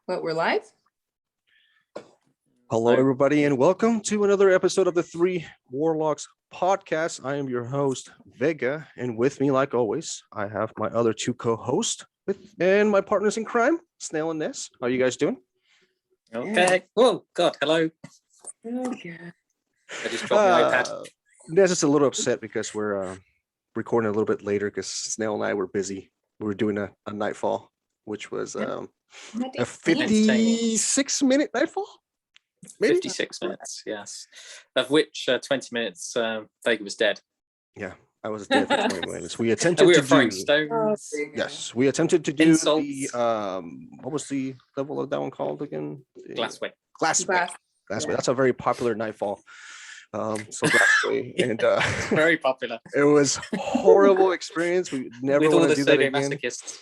What, we're live? Hello, everybody, and welcome to another episode of the Three Warlocks Podcast. I am your host, Vega, and with me, like always, I have my other two co-hosts and my partners in crime, Snail and Ness. How are you guys doing? Okay. Oh, God, hello. Oh, yeah. I just dropped my iPad. Ness is a little upset because we're recording a little bit later because Snail and I were busy. We were doing a nightfall, which was a 56-minute nightfall. Maybe? 56 minutes, yes. Of which 20 minutes, Vega was dead. Yeah, I was dead for 20 minutes. We attempted We were to throwing do... stones. Yes, we attempted to do Insults. the... what was the level of that one called again? Glassway. Glassway. Yeah. That's a very popular nightfall. So Glassway. And Very popular. it was horrible experience. We never With all want the to do that again. sadomasochists.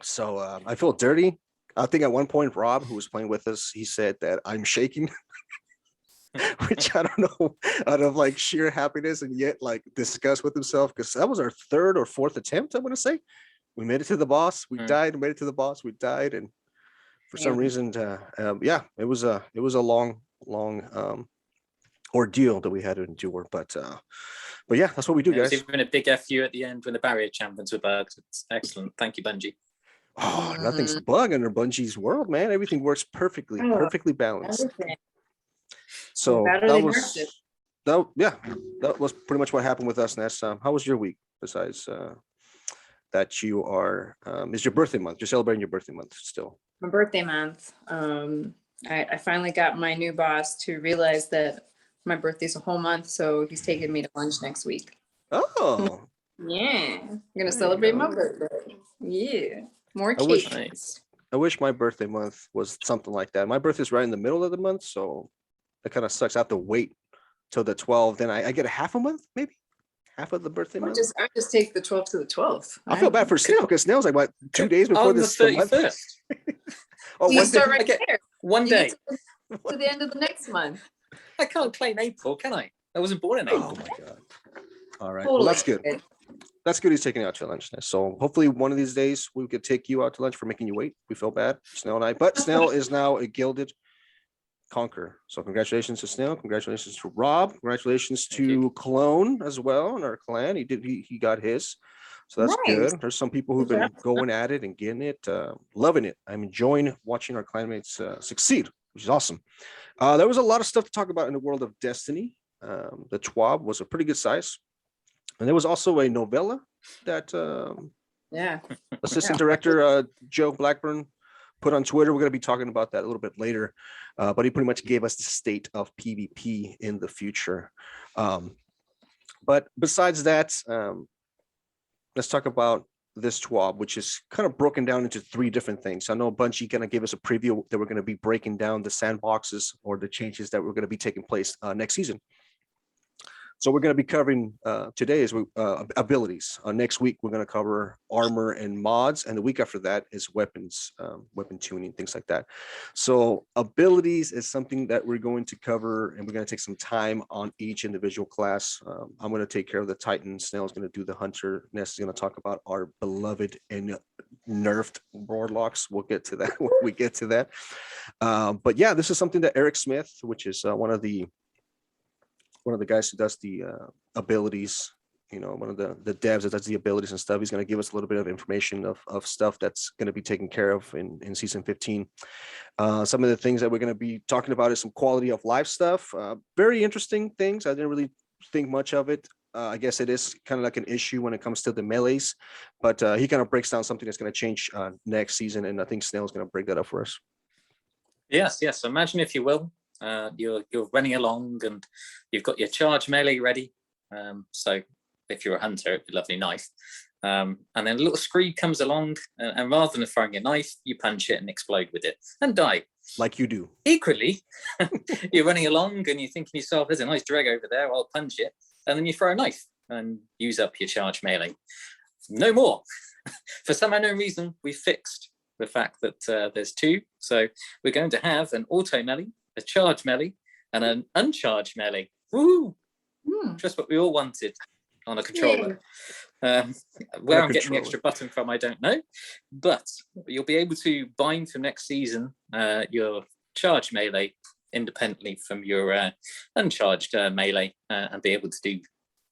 So I feel dirty. I think at one point, Rob, who was playing with us, he said that I'm shaking, which I don't know, out of like sheer happiness and yet like disgust with himself, because that was our third or fourth attempt, I want to say. We made it to the boss. We died. Made it to the boss. We died. And for some reason, it was a long ordeal that we had to endure. But yeah, that's what we do, It was guys. even a big FU at the end when the barrier champions were bugged. It's excellent. Thank you, Bungie. Oh, nothing's bug under Bungie's world, man. Everything works perfectly balanced. Everything. So Better that than was nerfed it. that was pretty much what happened with us, Ness. How was your week besides that you are is your birthday month? You're celebrating your birthday month still. My birthday month. I finally got my new boss to realize that my birthday's a whole month, so he's taking me to lunch next week. Oh, Yeah, I'm gonna you celebrate go. my birthday. Yeah, more I wish- cake. Nice. I wish my birthday month was something like that. My birthday's right in the middle of the month, so it kind of sucks. I have to wait till the 12th. Then I get a half a month, maybe half of the birthday month. I just take the 12th to the 12th. I feel bad for Snail because Snail's like what 2 days before On the this month. 31st. Oh, You one start day. right Okay. there. One You day. get to the end of the next month. I can't claim April, can I? I wasn't born in Oh April. my god! All right, Totally. well that's good. That's good. He's taking you out to lunch. So hopefully one of these days we could take you out to lunch for making you wait. We feel bad, Snail and I. But Snail is now a gilded conqueror. So congratulations to Snail. Congratulations to Rob. Congratulations Thank to Clone as well in our clan. He got his. So that's Nice. good. There's some people who've been going at it and getting it, loving it. I'm enjoying watching our clanmates succeed, which is awesome. There was a lot of stuff to talk about in the world of Destiny. The TWAB was a pretty good size. And there was also a novella that Yeah. assistant director Joe Blackburn put on Twitter. We're going to be talking about that a little bit later. But he pretty much gave us the state of PvP in the future. But besides that, let's talk about this TWAB, which is kind of broken down into three different things. I know Bungie kind of gave us a preview that we're going to be breaking down the sandboxes or the changes that were going to be taking place next season. So we're going to be covering today is abilities. Next week, we're going to cover armor and mods. And the week after that is weapons, weapon tuning, things like that. So abilities is something that we're going to cover, and we're going to take some time on each individual class. I'm going to take care of the Titan. Snail is going to do the Hunter. Ness is going to talk about our beloved and nerfed Warlocks. We'll get to that when we get to that. But yeah, this is something that Eric Smith, which is one of the guys who does the abilities, one of the devs that does the abilities and stuff. He's going to give us a little bit of information of stuff that's going to be taken care of in season 15. Some of the things that we're going to be talking about is some quality of life stuff. Very interesting things. I didn't really think much of it. I guess it is kind of like an issue when it comes to the melees, but he kind of breaks down something that's going to change next season. And I think Snail's going to break that up for us. Yes. Imagine, if you will, you're running along and you've got your charge melee ready. So if you're a hunter, it'd be a lovely knife. And then a little screed comes along, and rather than throwing a knife, you punch it and explode with it and die. Like you do. Equally, you're running along and you're thinking to yourself, there's a nice dreg over there, I'll punch it. And then you throw a knife and use up your charge melee. No more. For some unknown reason, we fixed the fact that there's two. So we're going to have an auto melee, a charge melee, and an uncharged melee. Woo! Just what we all wanted on a controller. Where I'm getting the extra button from, I don't know, but you'll be able to bind for next season your charged melee independently from your uncharged melee and be able to do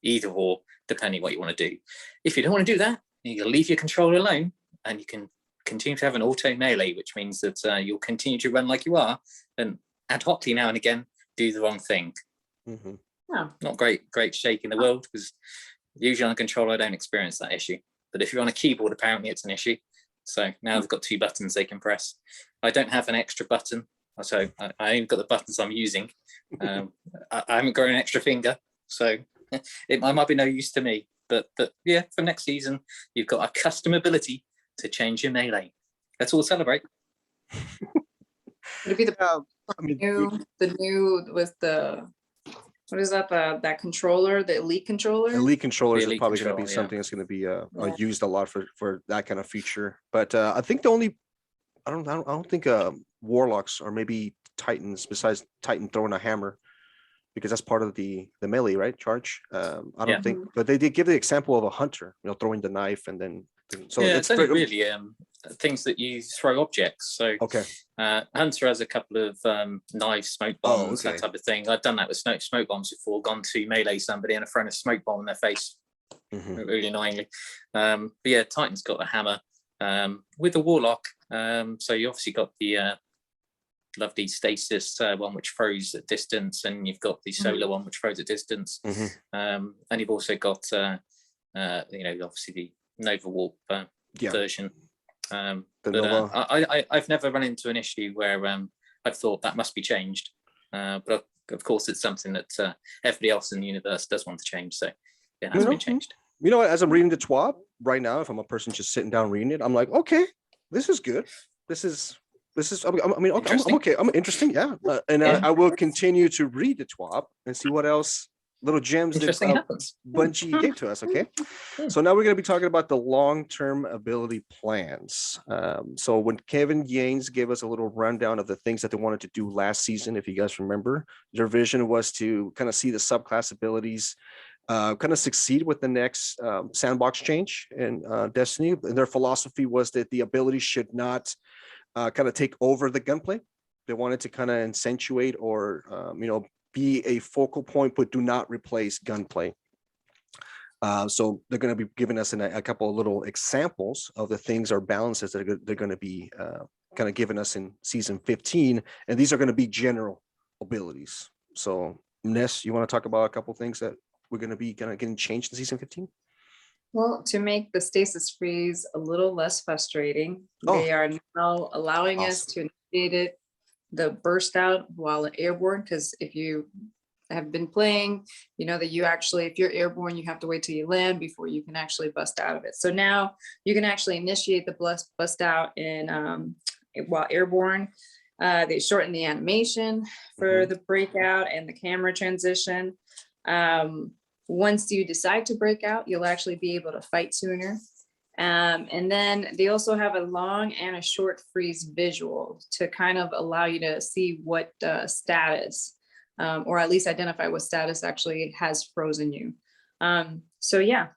either or, depending what you want to do. If you don't want to do that, you can leave your controller alone and you can continue to have an auto melee, which means that you'll continue to run like you are and ad hocly now and again do the wrong thing. Mm-hmm. Oh. Not great shake in the world, because usually on a controller I don't experience that issue. But if you're on a keyboard, apparently it's an issue. So now they've got 2 buttons they can press. I don't have an extra button, so I only got the buttons I'm using. I haven't got an extra finger, so it might be no use to me. But yeah, for next season, you've got a custom ability to change your melee. Let's all celebrate. Would it be the new with the, what is that, that controller, the elite controller? Elite controllers is probably going to be controller, something that's going to be used a lot for that kind of feature. But I think the only, I don't think warlocks or maybe titans, besides Titan throwing a hammer, because that's part of the melee, right? Charge. I don't think, but they did give the example of a hunter, throwing the knife and then. So yeah, it's only really things that you throw objects. So okay, Hunter has a couple of knives, smoke bombs, that type of thing. I've done that with smoke bombs before. Gone to melee somebody and thrown a smoke bomb in their face, really annoyingly. But yeah, Titan's got a hammer with the warlock. So you obviously got the lovely Stasis one which throws at distance, and you've got the solar one which throws at distance, and you've also got obviously the Nova Warp version. But I've never run into an issue where I've thought that must be changed. But of course, it's something that everybody else in the universe does want to change. So it has been changed. You know, as I'm reading the TWAB right now, if I'm a person just sitting down reading it, I'm like, okay, this is good. This is. I'm okay. I'm interesting. Yeah, and I will continue to read the TWAB and see what else. Little gems that Bungie gave to us. Okay, so now we're going to be talking about the long-term ability plans. So when Kevin Yanes gave us a little rundown of the things that they wanted to do last season, if you guys remember, their vision was to kind of see the subclass abilities kind of succeed with the next sandbox change in Destiny. And their philosophy was that the ability should not kind of take over the gunplay. They wanted to kind of accentuate or be a focal point, but do not replace gunplay. So they're going to be giving us a couple of little examples of the things or balances that they're going to be kind of giving us in season 15. And these are going to be general abilities. So Ness, you want to talk about a couple of things that we're going to be kind of getting changed in season 15? Well, to make the stasis freeze a little less frustrating, they are now allowing us to initiate the burst out while airborne, because if you have been playing, you know that you actually, if you're airborne, you have to wait till you land before you can actually bust out of it. So now you can actually initiate the bust out in while airborne. They shorten the animation for the breakout and the camera transition. Once you decide to break out, you'll actually be able to fight sooner. And then they also have a long and a short freeze visual to kind of allow you to see what status, or at least identify what status actually has frozen you. So yeah,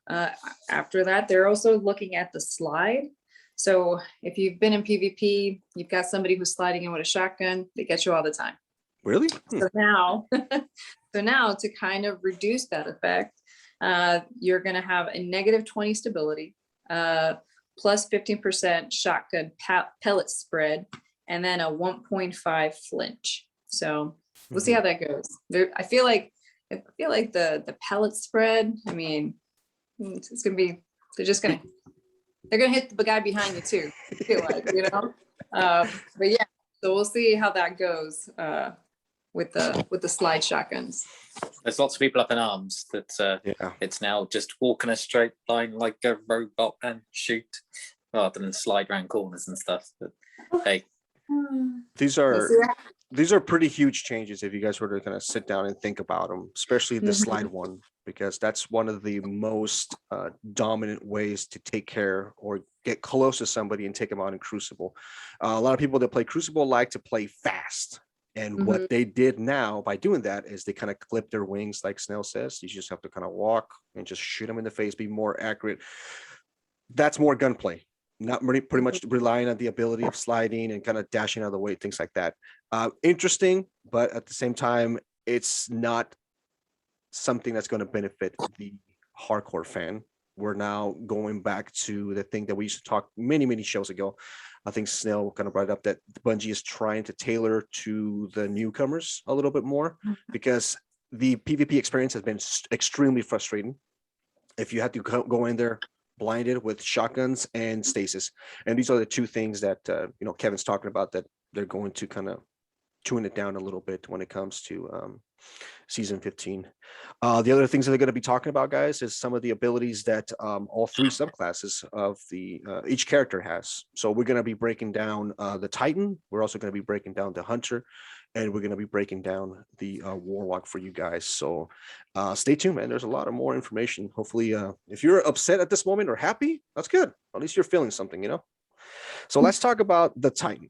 after that, they're also looking at the slide. So if you've been in PvP, you've got somebody who's sliding in with a shotgun, they get you all the time. Really? So now, to kind of reduce that effect, you're going to have a -20 stability, plus 15% shotgun pellet spread, and then a 1.5 flinch. So we'll see how that goes. I feel like the pellet spread, I mean, it's going to be, they're going to hit the guy behind you too, I feel like, but yeah, so we'll see how that goes with the slide shotguns. There's lots of people up in arms that it's now just walk in a straight line like a robot and shoot rather than slide around corners and stuff. But hey, these are pretty huge changes if you guys were to kind of sit down and think about them, especially the slide one, because that's one of the most dominant ways to take care or get close to somebody and take them out in Crucible. A lot of people that play Crucible like to play fast And what they did now by doing that is they kind of clip their wings, like Snail says. You just have to kind of walk and just shoot them in the face, be more accurate. That's more gunplay, not pretty much relying on the ability of sliding and kind of dashing out of the way, things like that. Interesting, but at the same time, it's not something that's going to benefit the hardcore fan. We're now going back to the thing that we used to talk many shows ago. I think Snail kind of brought it up that Bungie is trying to tailor to the newcomers a little bit more, because the PvP experience has been extremely frustrating. If you had to go in there blinded with shotguns and stasis, and these are the two things that Kevin's talking about, that they're going to kind of tune it down a little bit when it comes to season 15. The other things that they're going to be talking about, guys, is some of the abilities that all three subclasses of the each character has. So we're going to be breaking down the Titan. We're also going to be breaking down the Hunter, and we're going to be breaking down the Warlock for you guys. So stay tuned, man. There's a lot of more information. Hopefully, if you're upset at this moment or happy, that's good. At least you're feeling something, So let's talk about the Titan.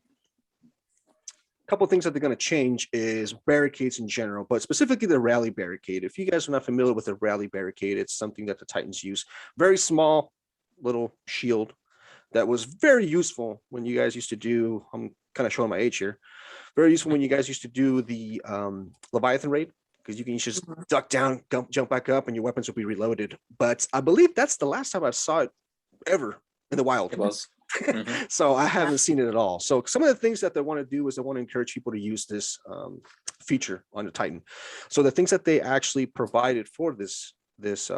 Couple of things that they're going to change is barricades in general, but specifically the rally barricade. If you guys are not familiar with the rally barricade, it's something that the Titans use. Very small little shield that was very useful when you guys used to do, I'm kind of showing my age here, very useful when you guys used to do the Leviathan raid, because you can just duck down, jump back up, and your weapons will be reloaded. But I believe that's the last time I saw it ever in the wild. It was. So I haven't seen it at all. So some of the things that they want to do is they want to encourage people to use this feature on the Titan. So the things that they actually provided for this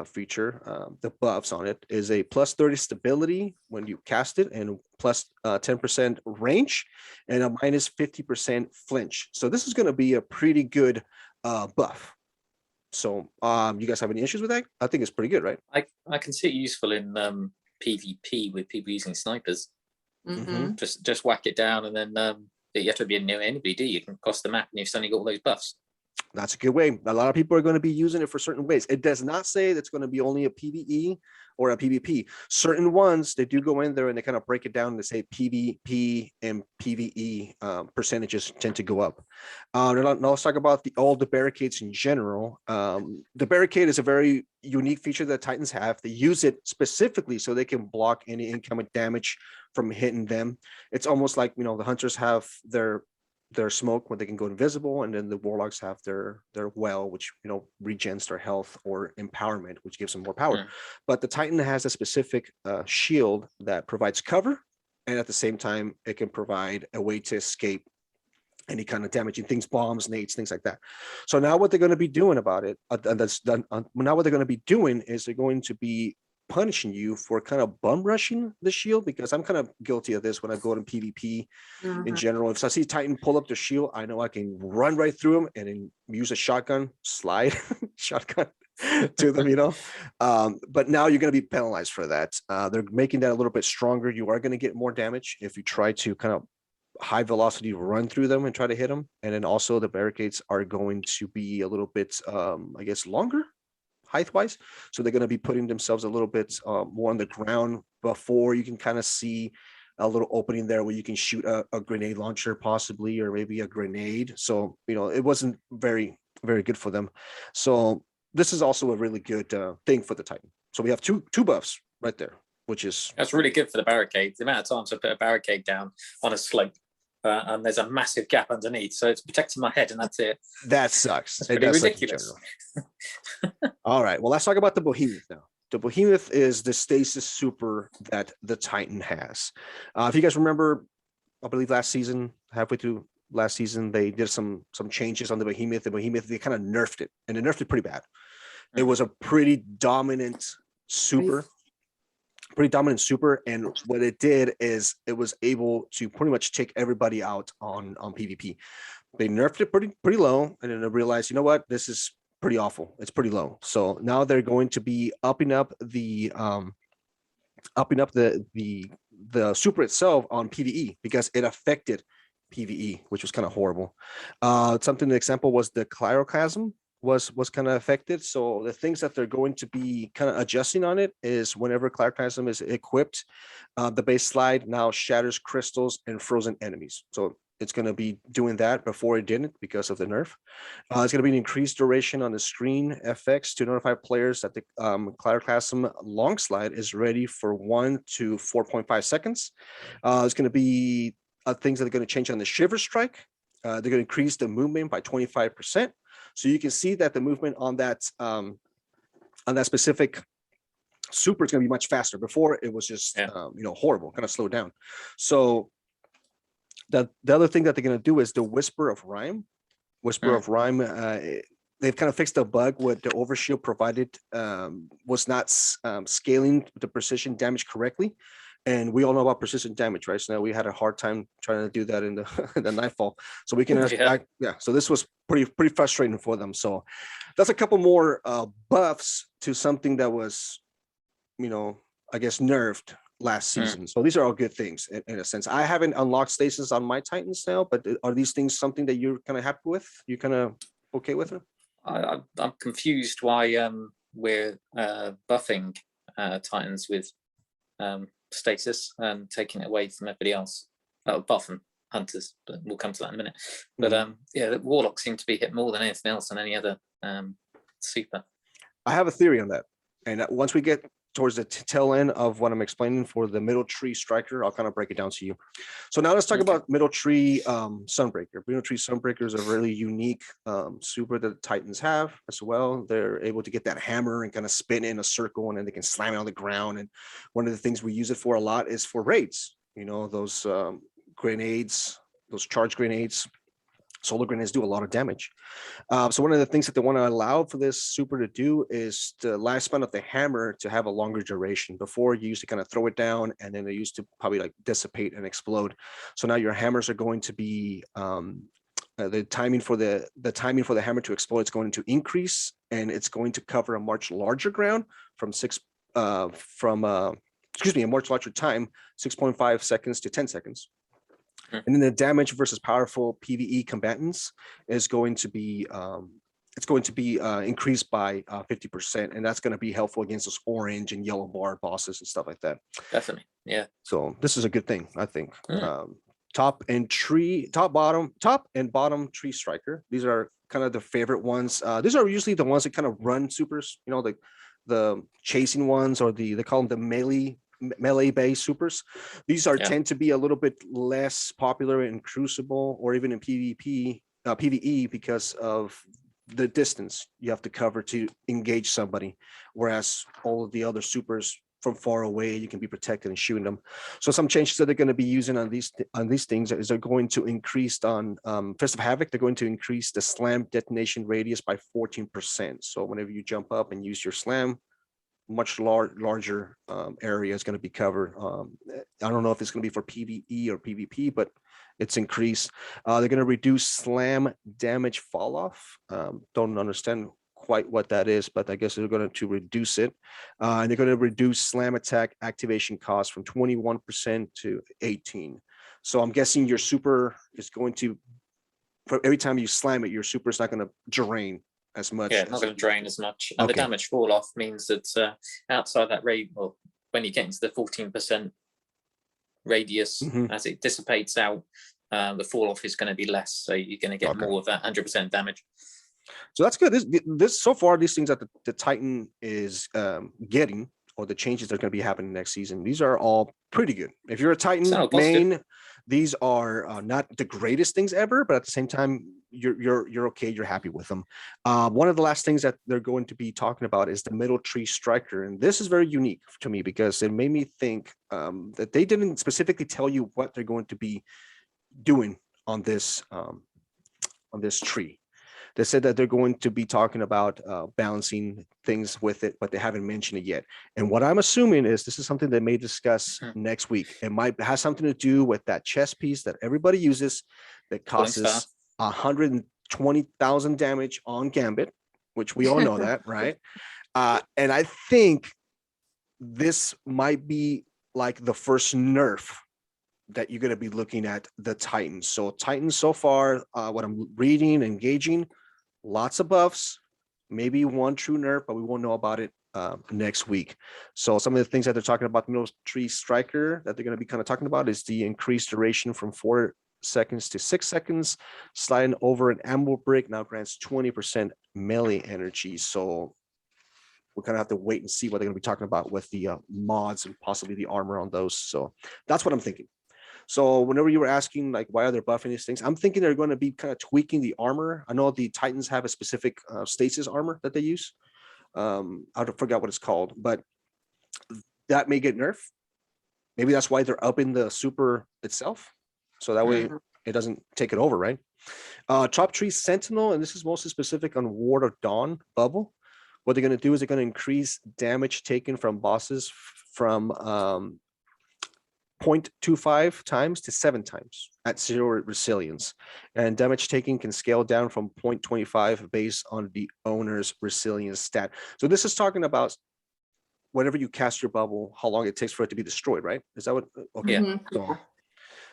feature, the buffs on it, is a plus 30 stability when you cast it, and plus 10% range, and a minus 50% flinch. So this is going to be a pretty good buff. So you guys have any issues with that? I think it's pretty good, right? I can see it useful in PvP with people using snipers. Just whack it down, and then you have to be near anybody, do you? Can cross the map, and you've suddenly got all those buffs. That's a good way. A lot of people are going to be using it for certain ways. It does not say that's going to be only a PvE or a PvP. Certain ones, they do go in there and they kind of break it down and they say PvP and PvE percentages tend to go up. Now let's talk about all the barricades in general. The barricade is a very unique feature that Titans have. They use it specifically so they can block any incoming damage from hitting them. It's almost like, the Hunters have their smoke when they can go invisible, and then the Warlocks have their well, which regens their health, or empowerment, which gives them more power. But the Titan has a specific shield that provides cover, and at the same time it can provide a way to escape any kind of damaging things, bombs, nades, things like that. So now what they're going to be doing about it, now what they're going to be doing is they're going to be punishing you for kind of bum rushing the shield, because I'm kind of guilty of this when I go to PvP in general. If I see Titan pull up the shield, I know I can run right through him and then use a shotgun, slide shotgun to them, but now you're going to be penalized for that. They're making that a little bit stronger. You are going to get more damage if you try to kind of high velocity run through them and try to hit them. And then also the barricades are going to be a little bit, I guess, longer height wise. So they're going to be putting themselves a little bit more on the ground before you can kind of see a little opening there where you can shoot a grenade launcher possibly, or maybe a grenade. So, it wasn't very, very good for them. So this is also a really good thing for the Titan. So we have two buffs right there, that's really good for the barricade. The amount of times I put a barricade down on a slope, and there's a massive gap underneath, so it's protecting my head, and that's it. That sucks. It's pretty ridiculous. All right, well, let's talk about the Behemoth now. The Behemoth is the stasis super that the Titan has. If you guys remember, I believe halfway through last season, they did some changes on the Behemoth. The Behemoth, they kind of nerfed it, and they nerfed it pretty bad. It was a pretty dominant super. And what it did is it was able to pretty much take everybody out on PvP. They nerfed it pretty low, and then they realized, this is pretty awful. It's pretty low. So now they're going to be upping up the super itself on PvE, because it affected PvE, which was kind of horrible. An example was the Cryoclasm was kind of affected. So the things that they're going to be kind of adjusting on it is whenever Cryoclasm is equipped, the base slide now shatters crystals and frozen enemies. So it's going to be doing that before it didn't because of the nerf. It's going to be an increased duration on the screen FX to notify players that the Clairclasm long slide is ready for 1 to 4.5 seconds. It's going to be things that are going to change on the Shiver Strike. They're going to increase the movement by 25%. So you can see that the movement on that specific super is going to be much faster. Before it was just horrible, kind of slowed down. So the other thing that they're going to do is the Whisper of Rhyme. They've kind of fixed the bug what the overshield provided was not scaling the precision damage correctly. And we all know about precision damage, right? So now we had a hard time trying to do that in the Nightfall. So we can, so this was pretty frustrating for them. So that's a couple more buffs to something that was, I guess, nerfed last season. So these are all good things in a sense. I haven't unlocked Stasis on my Titans now, but are these things something that you're kind of happy with? You kind of okay with it? I'm confused why we're buffing Titans with Stasis and taking it away from everybody else. Buff and Hunters, but we'll come to that in a minute. But the Warlocks seem to be hit more than anything else on any other super. I have a theory on that. And once we get towards the tail end of what I'm explaining for the Middle Tree Striker, I'll kind of break it down to you. So now let's talk about Middle Tree Sunbreaker. Middle Tree Sunbreaker is a really unique super that the Titans have as well. They're able to get that hammer and kind of spin in a circle, and then they can slam it on the ground. And one of the things we use it for a lot is for raids. Those grenades, those charge grenades. Solar grenades do a lot of damage. So one of the things that they want to allow for this super to do is the lifespan of the hammer to have a longer duration. Before, you used to kind of throw it down, and then they used to probably like dissipate and explode. So now your hammers are going to be the timing for the hammer to explode is going to increase, and it's going to cover a much larger ground a much larger time, 6.5 seconds to 10 seconds. And then the damage versus powerful PvE combatants is going to be increased by 50%, and that's going to be helpful against those orange and yellow bar bosses and stuff like that. Definitely, yeah. So this is a good thing, I think. Top and bottom tree striker. These are kind of the favorite ones. These are usually the ones that kind of run supers. The chasing ones, or they call them the melee based supers. These tend to be a little bit less popular in Crucible or even in PvE because of the distance you have to cover to engage somebody, whereas all of the other supers from far away you can be protected and shooting them. So some changes that they're going to be using on these things is they're going to increase on Fist of Havoc. They're going to increase the slam detonation radius by 14%. So whenever you jump up and use your slam, much larger area is going to be covered. I don't know if it's going to be for PvE or PvP, but it's increased. They're going to reduce slam damage fall off. Don't understand quite what that is, but I guess they're going to reduce it. And they're going to reduce slam attack activation cost from 21% to 18%. So I'm guessing your super is going to, for every time you slam it, your super is not going to drain as much. Yeah, not going to drain as much. And the damage fall off means that outside that rate, well, when you get into the 14% radius, as it dissipates out, the fall off is going to be less. So you're going to get more of that 100% damage. So that's good. This so far, these things that the Titan is getting, or the changes that are going to be happening next season, these are all pretty good. If you're a Titan main, these are not the greatest things ever, but at the same time, you're okay. You're happy with them. One of the last things that they're going to be talking about is the Middle Tree Striker, and this is very unique to me because it made me think that they didn't specifically tell you what they're going to be doing on this tree. They said that they're going to be talking about balancing things with it, but they haven't mentioned it yet. And what I'm assuming is this is something they may discuss next week. It might have something to do with that chess piece that everybody uses that causes 120,000 damage on Gambit, which we all know that, right? And I think this might be like the first nerf that you're going to be looking at the Titans. So Titans so far, what I'm reading, engaging, lots of buffs, maybe one true nerf, but we won't know about it next week. So some of the things that they're talking about, the Middle Tree Striker that they're going to be kind of talking about is the increased duration from 4 seconds to 6 seconds. Sliding over an ammo brick now grants 20% melee energy. So we're gonna have to wait and see what they're gonna be talking about with the mods and possibly the armor on those. So that's what I'm thinking. So whenever you were asking like why are they buffing these things, I'm thinking they're going to be kind of tweaking the armor. I know the Titans have a specific stasis armor that they use. I forgot what it's called, but that may get nerfed. Maybe that's why they're upping the super itself, so that way it doesn't take it over, right? Top tree Sentinel, and this is mostly specific on Ward of Dawn bubble. What they're going to do is they're going to increase damage taken from bosses from 0.25 times to 7 times at 0 resilience, and damage taken can scale down from 0.25 based on the owner's resilience stat. So this is talking about whenever you cast your bubble, how long it takes for it to be destroyed, right? Is that what? Okay. Yeah. So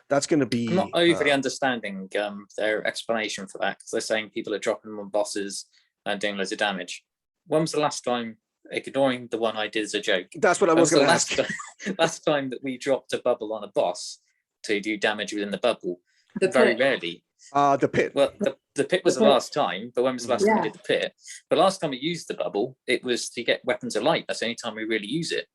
that's going to be. I'm not overly understanding their explanation for that, because they're saying people are dropping them on bosses and doing loads of damage. When was the last time, ignoring the one I did as a joke? That's what I was going to ask. Last time that we dropped a bubble on a boss to do damage within the bubble? The Very pit. rarely. The pit. Well, the pit was the last time, but when was the last time we did the pit? But last time we used the bubble, it was to get weapons of light. That's the only time we really use it.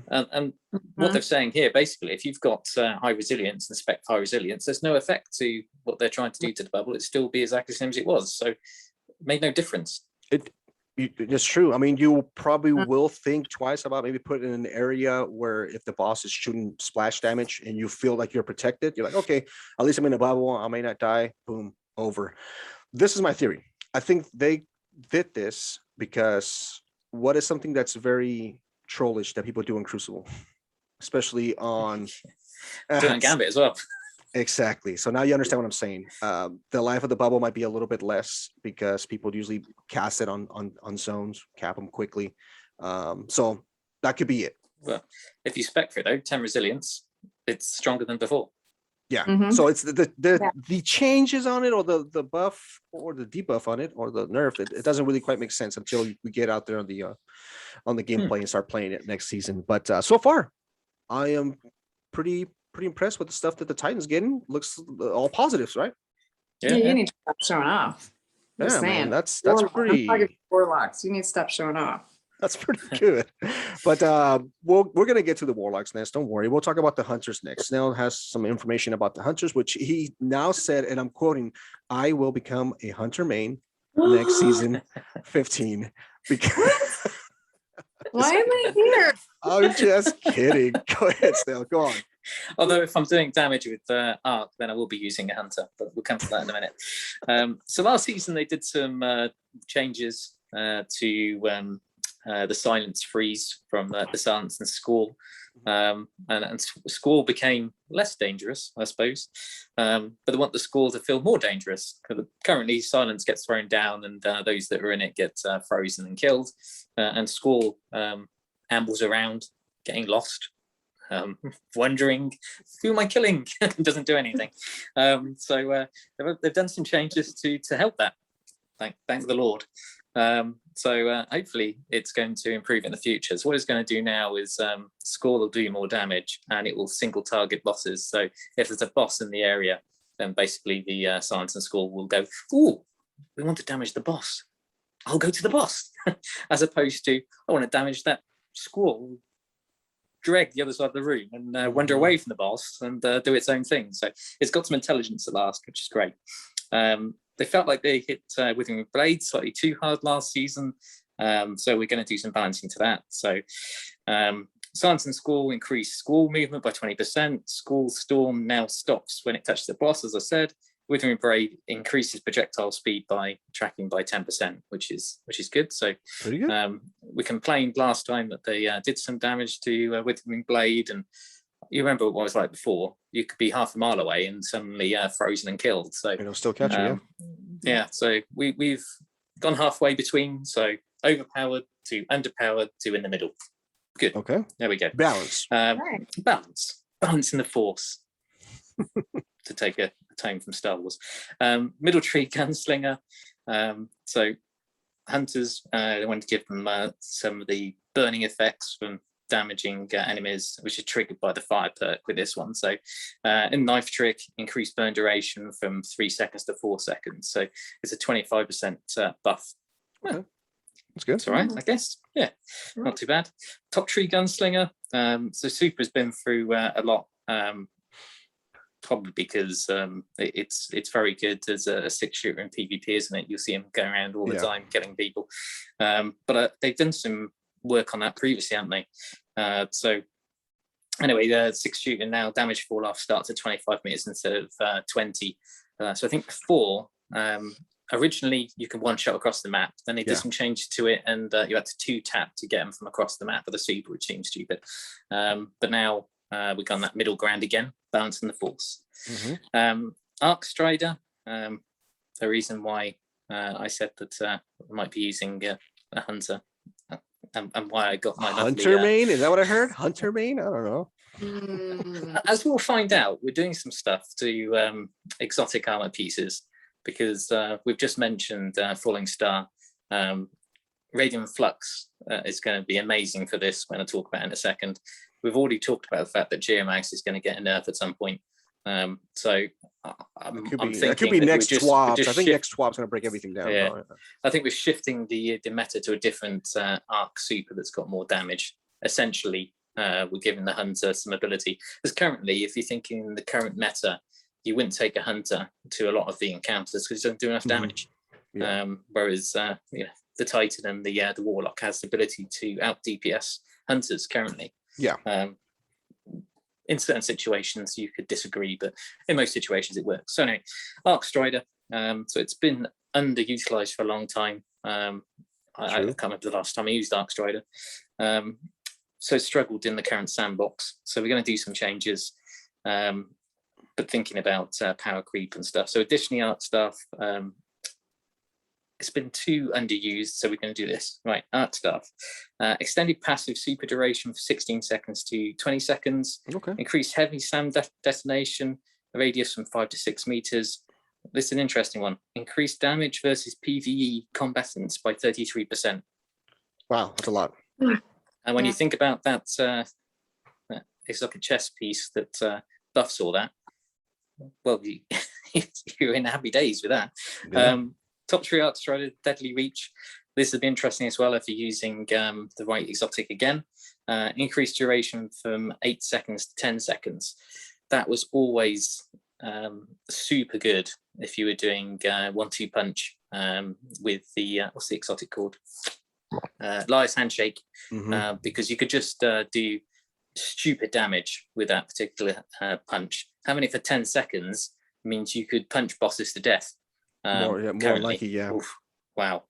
And what they're saying here, basically, if you've got high resilience and spec high resilience, there's no effect to what they're trying to do to the bubble. It'd still be exactly the same as it was. So it made no difference. It's true. I mean, you probably will think twice about maybe putting in an area where if the boss is shooting splash damage and you feel like you're protected, you're like, okay, at least I'm in a bubble. I may not die. Boom, over. This is my theory. I think they did this because what is something that's very trollish that people do in Crucible, especially on Doing Gambit as well. Exactly. So now you understand what I'm saying. The life of the bubble might be a little bit less because people usually cast it on zones, cap them quickly. So that could be it. Well, if you spec for it though, 10 resilience, it's stronger than before. Yeah. So it's the changes on it, or the buff or the debuff on it, or the nerf. It doesn't really quite make sense until we get out there on the gameplay and start playing it next season. But so far, I am pretty impressed with the stuff that the Titans getting. Looks all positives, right? Yeah, you need to stop showing off. Yeah, man, that's pretty. Warlocks, you need to stop showing off. That's pretty good. But we're gonna get to the Warlocks next. Don't worry. We'll talk about the Hunters next. Snail has some information about the Hunters, which he now said, and I'm quoting, "I will become a Hunter main next season 15." Because why am I here? I'm just kidding. Go ahead, Snail. Go on. Although if I'm doing damage with Arc, then I will be using a Hunter, but we'll come to that in a minute. So last season they did some changes to the silence freeze from the silence and squall, and squall became less dangerous, I suppose, but they want the squall to feel more dangerous, because currently silence gets thrown down and those that are in it get frozen and killed, and squall ambles around getting lost, wondering who am I killing. Doesn't do anything. So they've done some changes to help that, thank the Lord. So hopefully it's going to improve in the future. So what it's going to do now is Squall will do more damage, and it will single target bosses. So if there's a boss in the area, then basically the Silence and Squall will go, "Ooh, we want to damage the boss. I'll go to the boss," as opposed to, "I want to damage that Squall, drag the other side of the room and wander away from the boss and do its own thing." So it's got some intelligence at last, which is great. They felt like they hit Withering Blade slightly too hard last season, so we're going to do some balancing to that. So Silence and Squall increase Squall movement by 20%. Squall Storm now stops when it touches the boss, as I said. Withering Blade increases projectile speed by tracking by 10%, which is good. So pretty good. We complained last time that they did some damage to Withering Blade, and you remember what it was like before. You could be half a mile away and suddenly frozen and killed. So it'll still catch you. Yeah. So we've gone halfway between. So overpowered to underpowered to in the middle. Good. Okay. There we go. Balance. Balance in the Force. To take a tone from Star Wars. Middle Tree Gunslinger. So Hunters, they want to give them some of the burning effects from damaging enemies, which is triggered by the fire perk with this one. So in knife trick, increased burn duration from 3 seconds to 4 seconds. So it's a 25% buff. Okay. That's good. It's all right, I guess. Yeah, not too bad. Top tree gunslinger. So Super has been through a lot. Probably because it's very good as a 6-shooter in PvP, isn't it? You'll see him going around all the time killing people. But they've done some work on that previously, haven't they? So anyway, the 6-shooter now damage fall off starts at 25 meters instead of 20. So I think before, originally you could one shot across the map. Then they did some changes to it, and you had to 2-tap to get them from across the map with a Super, which seems stupid. But now we've gone that middle ground again, balancing the force. Arc Strider, the reason why I said that I might be using a Hunter, and why I got my Hunter main? Is that what I heard? Hunter main? I don't know. As we'll find out, we're doing some stuff to exotic armor pieces, because we've just mentioned Falling Star. Radiant Flux is going to be amazing for this when I talk about it in a second. We've already talked about the fact that Geomax is going to get a nerf at some point. So I'm thinking that could be next TWAB. I think next TWAB's going to break everything down. Yeah. I think we're shifting the meta to a different arc super that's got more damage. Essentially, we're giving the Hunter some ability. Because currently, if you're thinking the current meta, you wouldn't take a Hunter to a lot of the encounters because it doesn't do enough damage. Whereas the Titan and the Warlock has the ability to out DPS Hunters currently. In certain situations you could disagree, but in most situations it works. So anyway, Arc Strider. So it's been underutilized for a long time. I can't remember the last time I used Arc Strider. So it struggled in the current sandbox. So we're going to do some changes, but thinking about power creep and stuff. So additionally, Arc Staff, it's been too underused, so we're going to do this. Right, Arc Staff. Extended passive super duration for 16 seconds to 20 seconds. Increased heavy SAM detonation, radius from 5 to 6 meters. This is an interesting one. Increased damage versus PvE combatants by 33%. Wow, that's a lot. And when you think about that, it's like a chess piece that buffs all that. Well, you're in happy days with that. Top 3 Arc Strider, Deadly Reach. This would be interesting as well if you're using the right exotic again. Increased duration from 8 seconds to 10 seconds. That was always super good if you were doing 1-2 punch with the, what's the exotic called? Liar's Handshake, because you could just do stupid damage with that particular punch. Having it for 10 seconds means you could punch bosses to death. More likely, Oof, wow.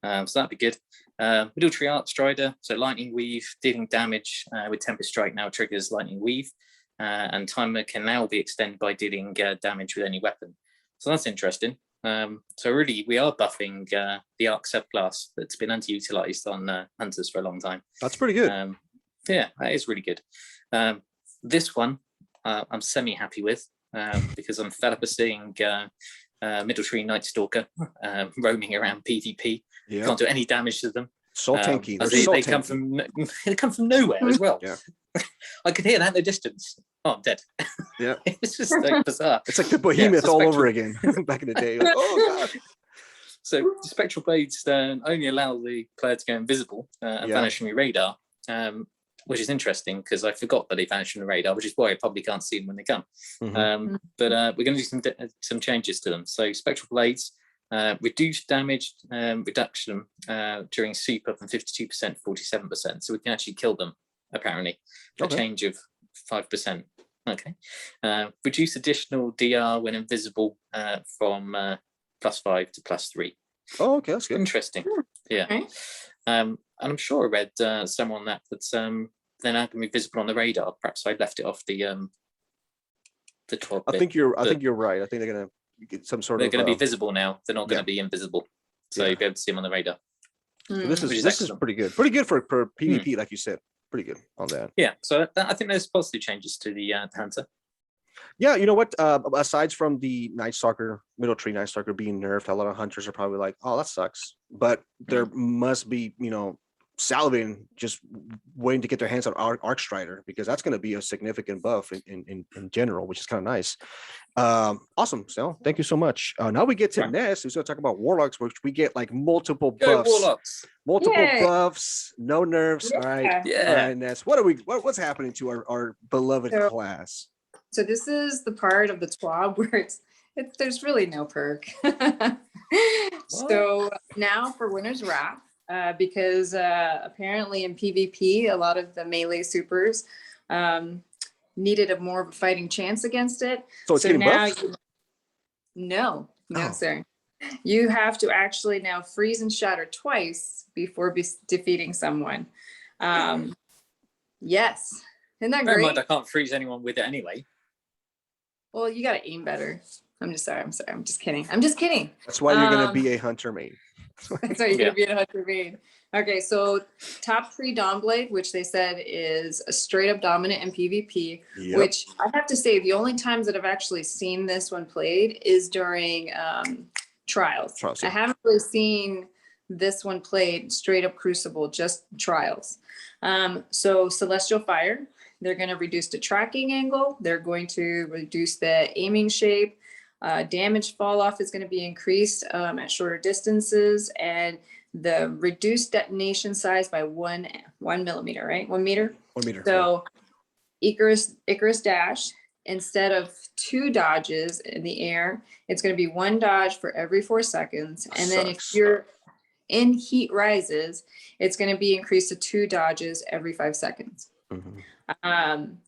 So that'd be good. Middle Arc Strider, so Lightning Weave, dealing damage with Tempest Strike now triggers Lightning Weave, and timer can now be extended by dealing damage with any weapon. So that's interesting. So really, we are buffing the Arc subclass that's been underutilized on Hunters for a long time. That's pretty good. Yeah, that is really good. This one, I'm semi-happy with, because I'm fed up of seeing Middle Tree Night Stalker roaming around PvP. Can't do any damage to them. So tanky. They come from nowhere as well. I could hear that in the distance. Oh, I'm dead. It's just like bizarre. It's like the Behemoth all over again back in the day. Like, oh god. So the Spectral Blades only allow the player to go invisible and vanish from your radar, which is interesting because I forgot that they vanish from the radar, which is why I probably can't see them when they come. But we're going to do some changes to them. So Spectral Blades, reduced damage reduction during super from 52% to 47%. So we can actually kill them, apparently. A change of 5%. Reduce additional DR when invisible from +5 to +3. Oh, okay, that's good. Interesting. And I'm sure I read somewhere on that they're now going to be visible on the radar. Perhaps I left it off the 12. I think you're right. I think they're going to get some sort of. They're going to be visible now. They're not going to be invisible, so you'll be able to see them on the radar. So this is pretty good. Pretty good for PvP, like you said. Pretty good on that. Yeah. So I think there's positive changes to the Hunter. Yeah, you know what? Aside from the Night Stalker, Middle Tree Night Stalker being nerfed, a lot of hunters are probably like, "Oh, that sucks." But there must be, salivating, just waiting to get their hands on Arc Strider, because that's going to be a significant buff in general, which is kind of nice. Awesome, Snail. Thank you so much. Now we get to Ness, who's going to talk about Warlocks, which we get like multiple buffs. Warlocks. Multiple buffs, no nerfs. Yeah. All right. Yeah. All right, Ness. What's happening to our beloved class? So this is the part of the TWAB where there's really no perk. So now for Winter's Wrath, because apparently in PvP, a lot of the melee supers needed a more of a fighting chance against it. So it's getting now buffed? No, Oh. sir. You have to actually now freeze and shatter twice before defeating someone. Yes. Isn't that Bear in great? mind, I can't freeze anyone with it anyway. Well, you got to aim better. I'm sorry. I'm just kidding. I'm just kidding. That's why you're going to be a hunter main. That's why you're going to be a hunter main. Okay, so top 3 Dawnblade, which they said is a straight up dominant in PvP, Yep. which I have to say, the only times that I've actually seen this one played is during trials. Trials, I yeah. haven't really seen this one played straight up Crucible, just trials. So Celestial Fire, they're going to reduce the tracking angle. They're going to reduce the aiming shape. Damage fall off is going to be increased at shorter distances, and the reduced detonation size by 1 millimeter, right? 1 meter. 1 meter. So Icarus Dash, instead of 2 dodges in the air, it's going to be 1 dodge for every 4 seconds. And then if Sucks. you're in Heat Rises, it's going to be increased to 2 dodges every 5 seconds. Mhm.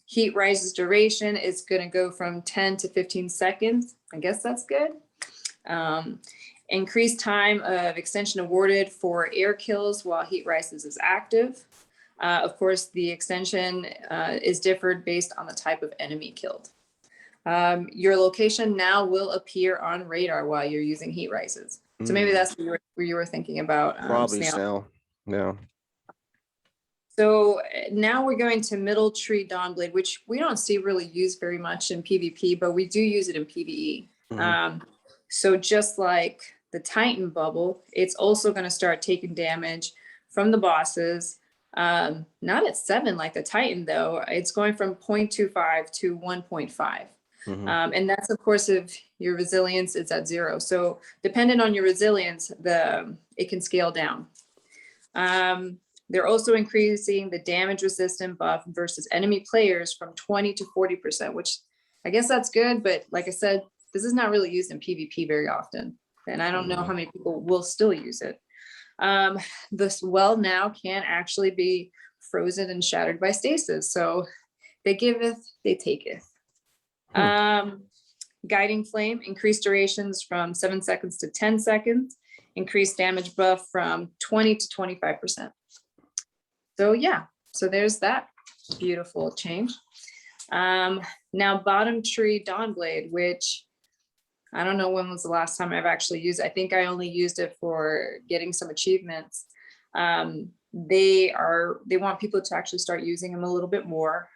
Heat Rises duration is going to go from 10 to 15 seconds. I guess that's good. Increased time of extension awarded for air kills while Heat Rises is active. Of course, the extension is differed based on the type of enemy killed. Your location now will appear on radar while you're using Heat Rises. So maybe that's what you were thinking about. Probably Snail. Yeah. So now we're going to Middle Tree Dawnblade, which we don't see really used very much in PvP, but we do use it in PvE. Mhm. So just like the Titan bubble, it's also going to start taking damage from the bosses. Not at 7 like the Titan though. It's going from 0.25 to 1.5. Mhm. And that's of course if your resilience is at 0. So depending on your resilience, it can scale down. They're also increasing the damage resistant buff versus enemy players from 20 to 40%, which I guess that's good. But like I said, this is not really used in PvP very often. And I don't know how many people will still use it. This well now can actually be frozen and shattered by stasis. So they giveth, they taketh. Guiding Flame, increased durations from 7 seconds to 10 seconds, increased damage buff from 20 to 25%. So yeah, so there's that beautiful change. Now Bottom Tree Dawnblade, which I don't know when was the last time I've actually used it. I think I only used it for getting some achievements. They want people to actually start using them a little bit more.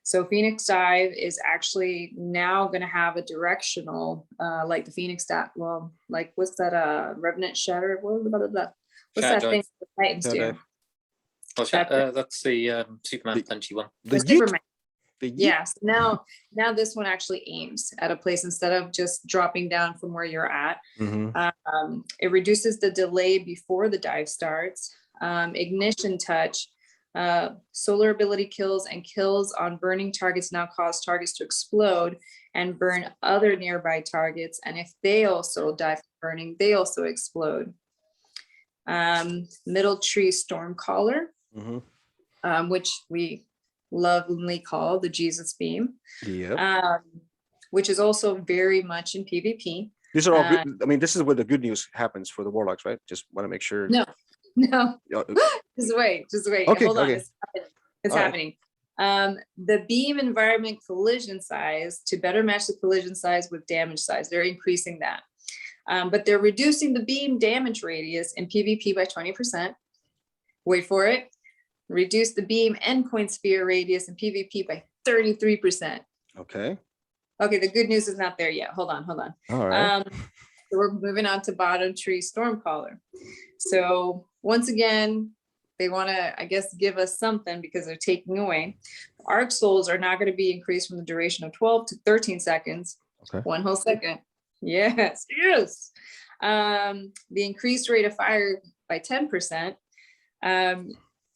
So Phoenix Dive is actually now going to have a directional, like the Phoenix Dive. Well, like what's that? Revenant Shatter. What's that thing the Titans do? Oh, that's the Superman punchy one. The Superman. yeet. Yes. Now this one actually aims at a place instead of just dropping down from where you're at. Mhm. It reduces the delay before the dive starts. Ignition Touch. Solar ability kills and kills on burning targets now cause targets to explode and burn other nearby targets. And if they also die from burning, they also explode. Middle Tree Stormcaller, Mhm. which we lovingly call the Jesus Beam, Yep. which is also very much in PvP. These are all good. I mean, this is where the good news happens for the Warlocks, right? Just want to make sure. No. Yeah. Just wait. Okay, Hold on. okay. It's happening. The beam environment collision size to better match the collision size with damage size. They're increasing that. But they're reducing the beam damage radius in PvP by 20%. Wait for it. Reduce the beam endpoint sphere radius in PvP by 33%. Okay. Okay, the good news is not there yet. Hold on. All right. So we're moving on to Bottom Tree Stormcaller. So once again, they want to, I guess, give us something because they're taking away. Arc souls are not going to be increased from the duration of 12 to 13 seconds. Okay. 1 whole second. Yes, yes. The increased rate of fire by 10%.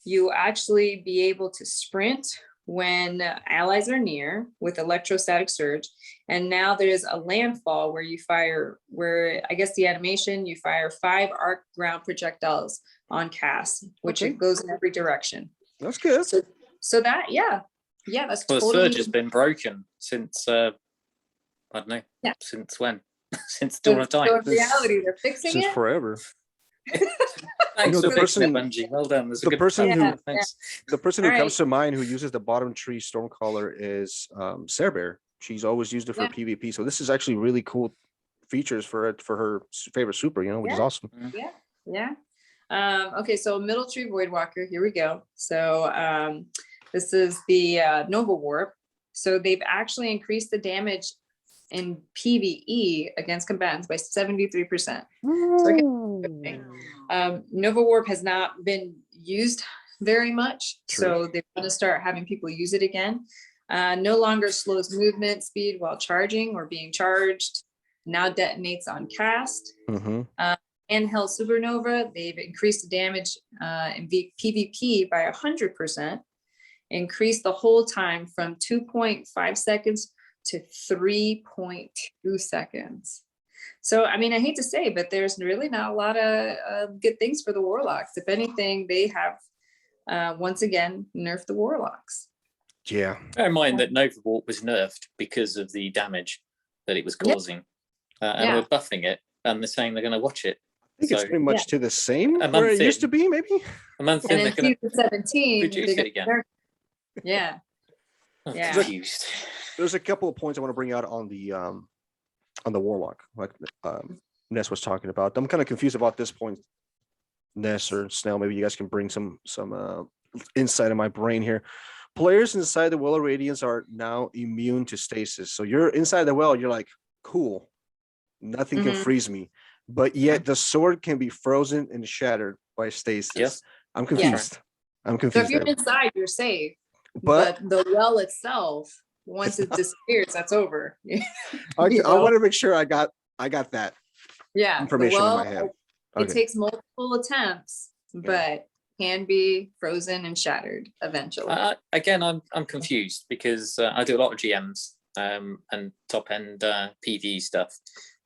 You actually be able to sprint when allies are near with electrostatic surge. And now there's a landfall where you fire, where I guess the animation, you fire 5 arc ground projectiles on cast, which Okay. it goes in every direction. That's good. So that, yeah, that's Well, the totally. surge has been broken since, I don't know, Yeah. since when? Since dawn of time. So in reality, they're fixing Since it. forever. Thanks the for fixing it, person- Bungie. Well done. That's a the good person plan. who- Thanks. The person who All comes right. to mind who uses the bottom tree Stormcaller is Bear. She's always used it for Yeah. PvP. So this is actually really cool features for her favorite super, which is Yeah. awesome. Yeah. Okay, so Middle Tree Voidwalker, here we go. So this is the Nova Warp. So they've actually increased the damage in PvE against combatants by 73%. So again, Nova Warp has not been used very much. So they want to start having people use it again. No longer slows movement speed while charging or being charged. Now detonates on cast. Mhm. Handheld Supernova, they've increased the damage in PvP by 100%, increased the hold time from 2.5 seconds to 3.2 seconds. So, I mean, I hate to say, but there's really not a lot of good things for the Warlocks. If anything, they have, once again, nerfed the Warlocks. Yeah. Bear in mind that Nova Warp was nerfed because of the damage that it was causing. And Yeah. we're buffing it, and they're saying they're going to watch it. I think it's So- pretty much to the same A where it month used to in. be, maybe. A month in, And they're in going to season 17, reduce they're it again. gonna nerf- yeah. I'm Yeah. confused. There's a couple of points I want to bring out on the Warlock, like Ness was talking about. I'm kind of confused about this point. Ness or Snail, maybe you guys can bring some insight in my brain here. Players inside the Well of Radiance are now immune to stasis. So you're inside the well, you're like, cool, nothing can Mhm. freeze me. But yet the sword can be frozen and shattered by stasis. Yes. I'm confused. I'm So confused if you're there. inside, you're safe. But But the well itself, once it disappears, that's over. I you know? want to make sure I got that Yeah. the information in my well, head. It Okay. takes multiple attempts, but can be frozen and shattered eventually. Again, I'm confused because I do a lot of GMs and top end PvE stuff.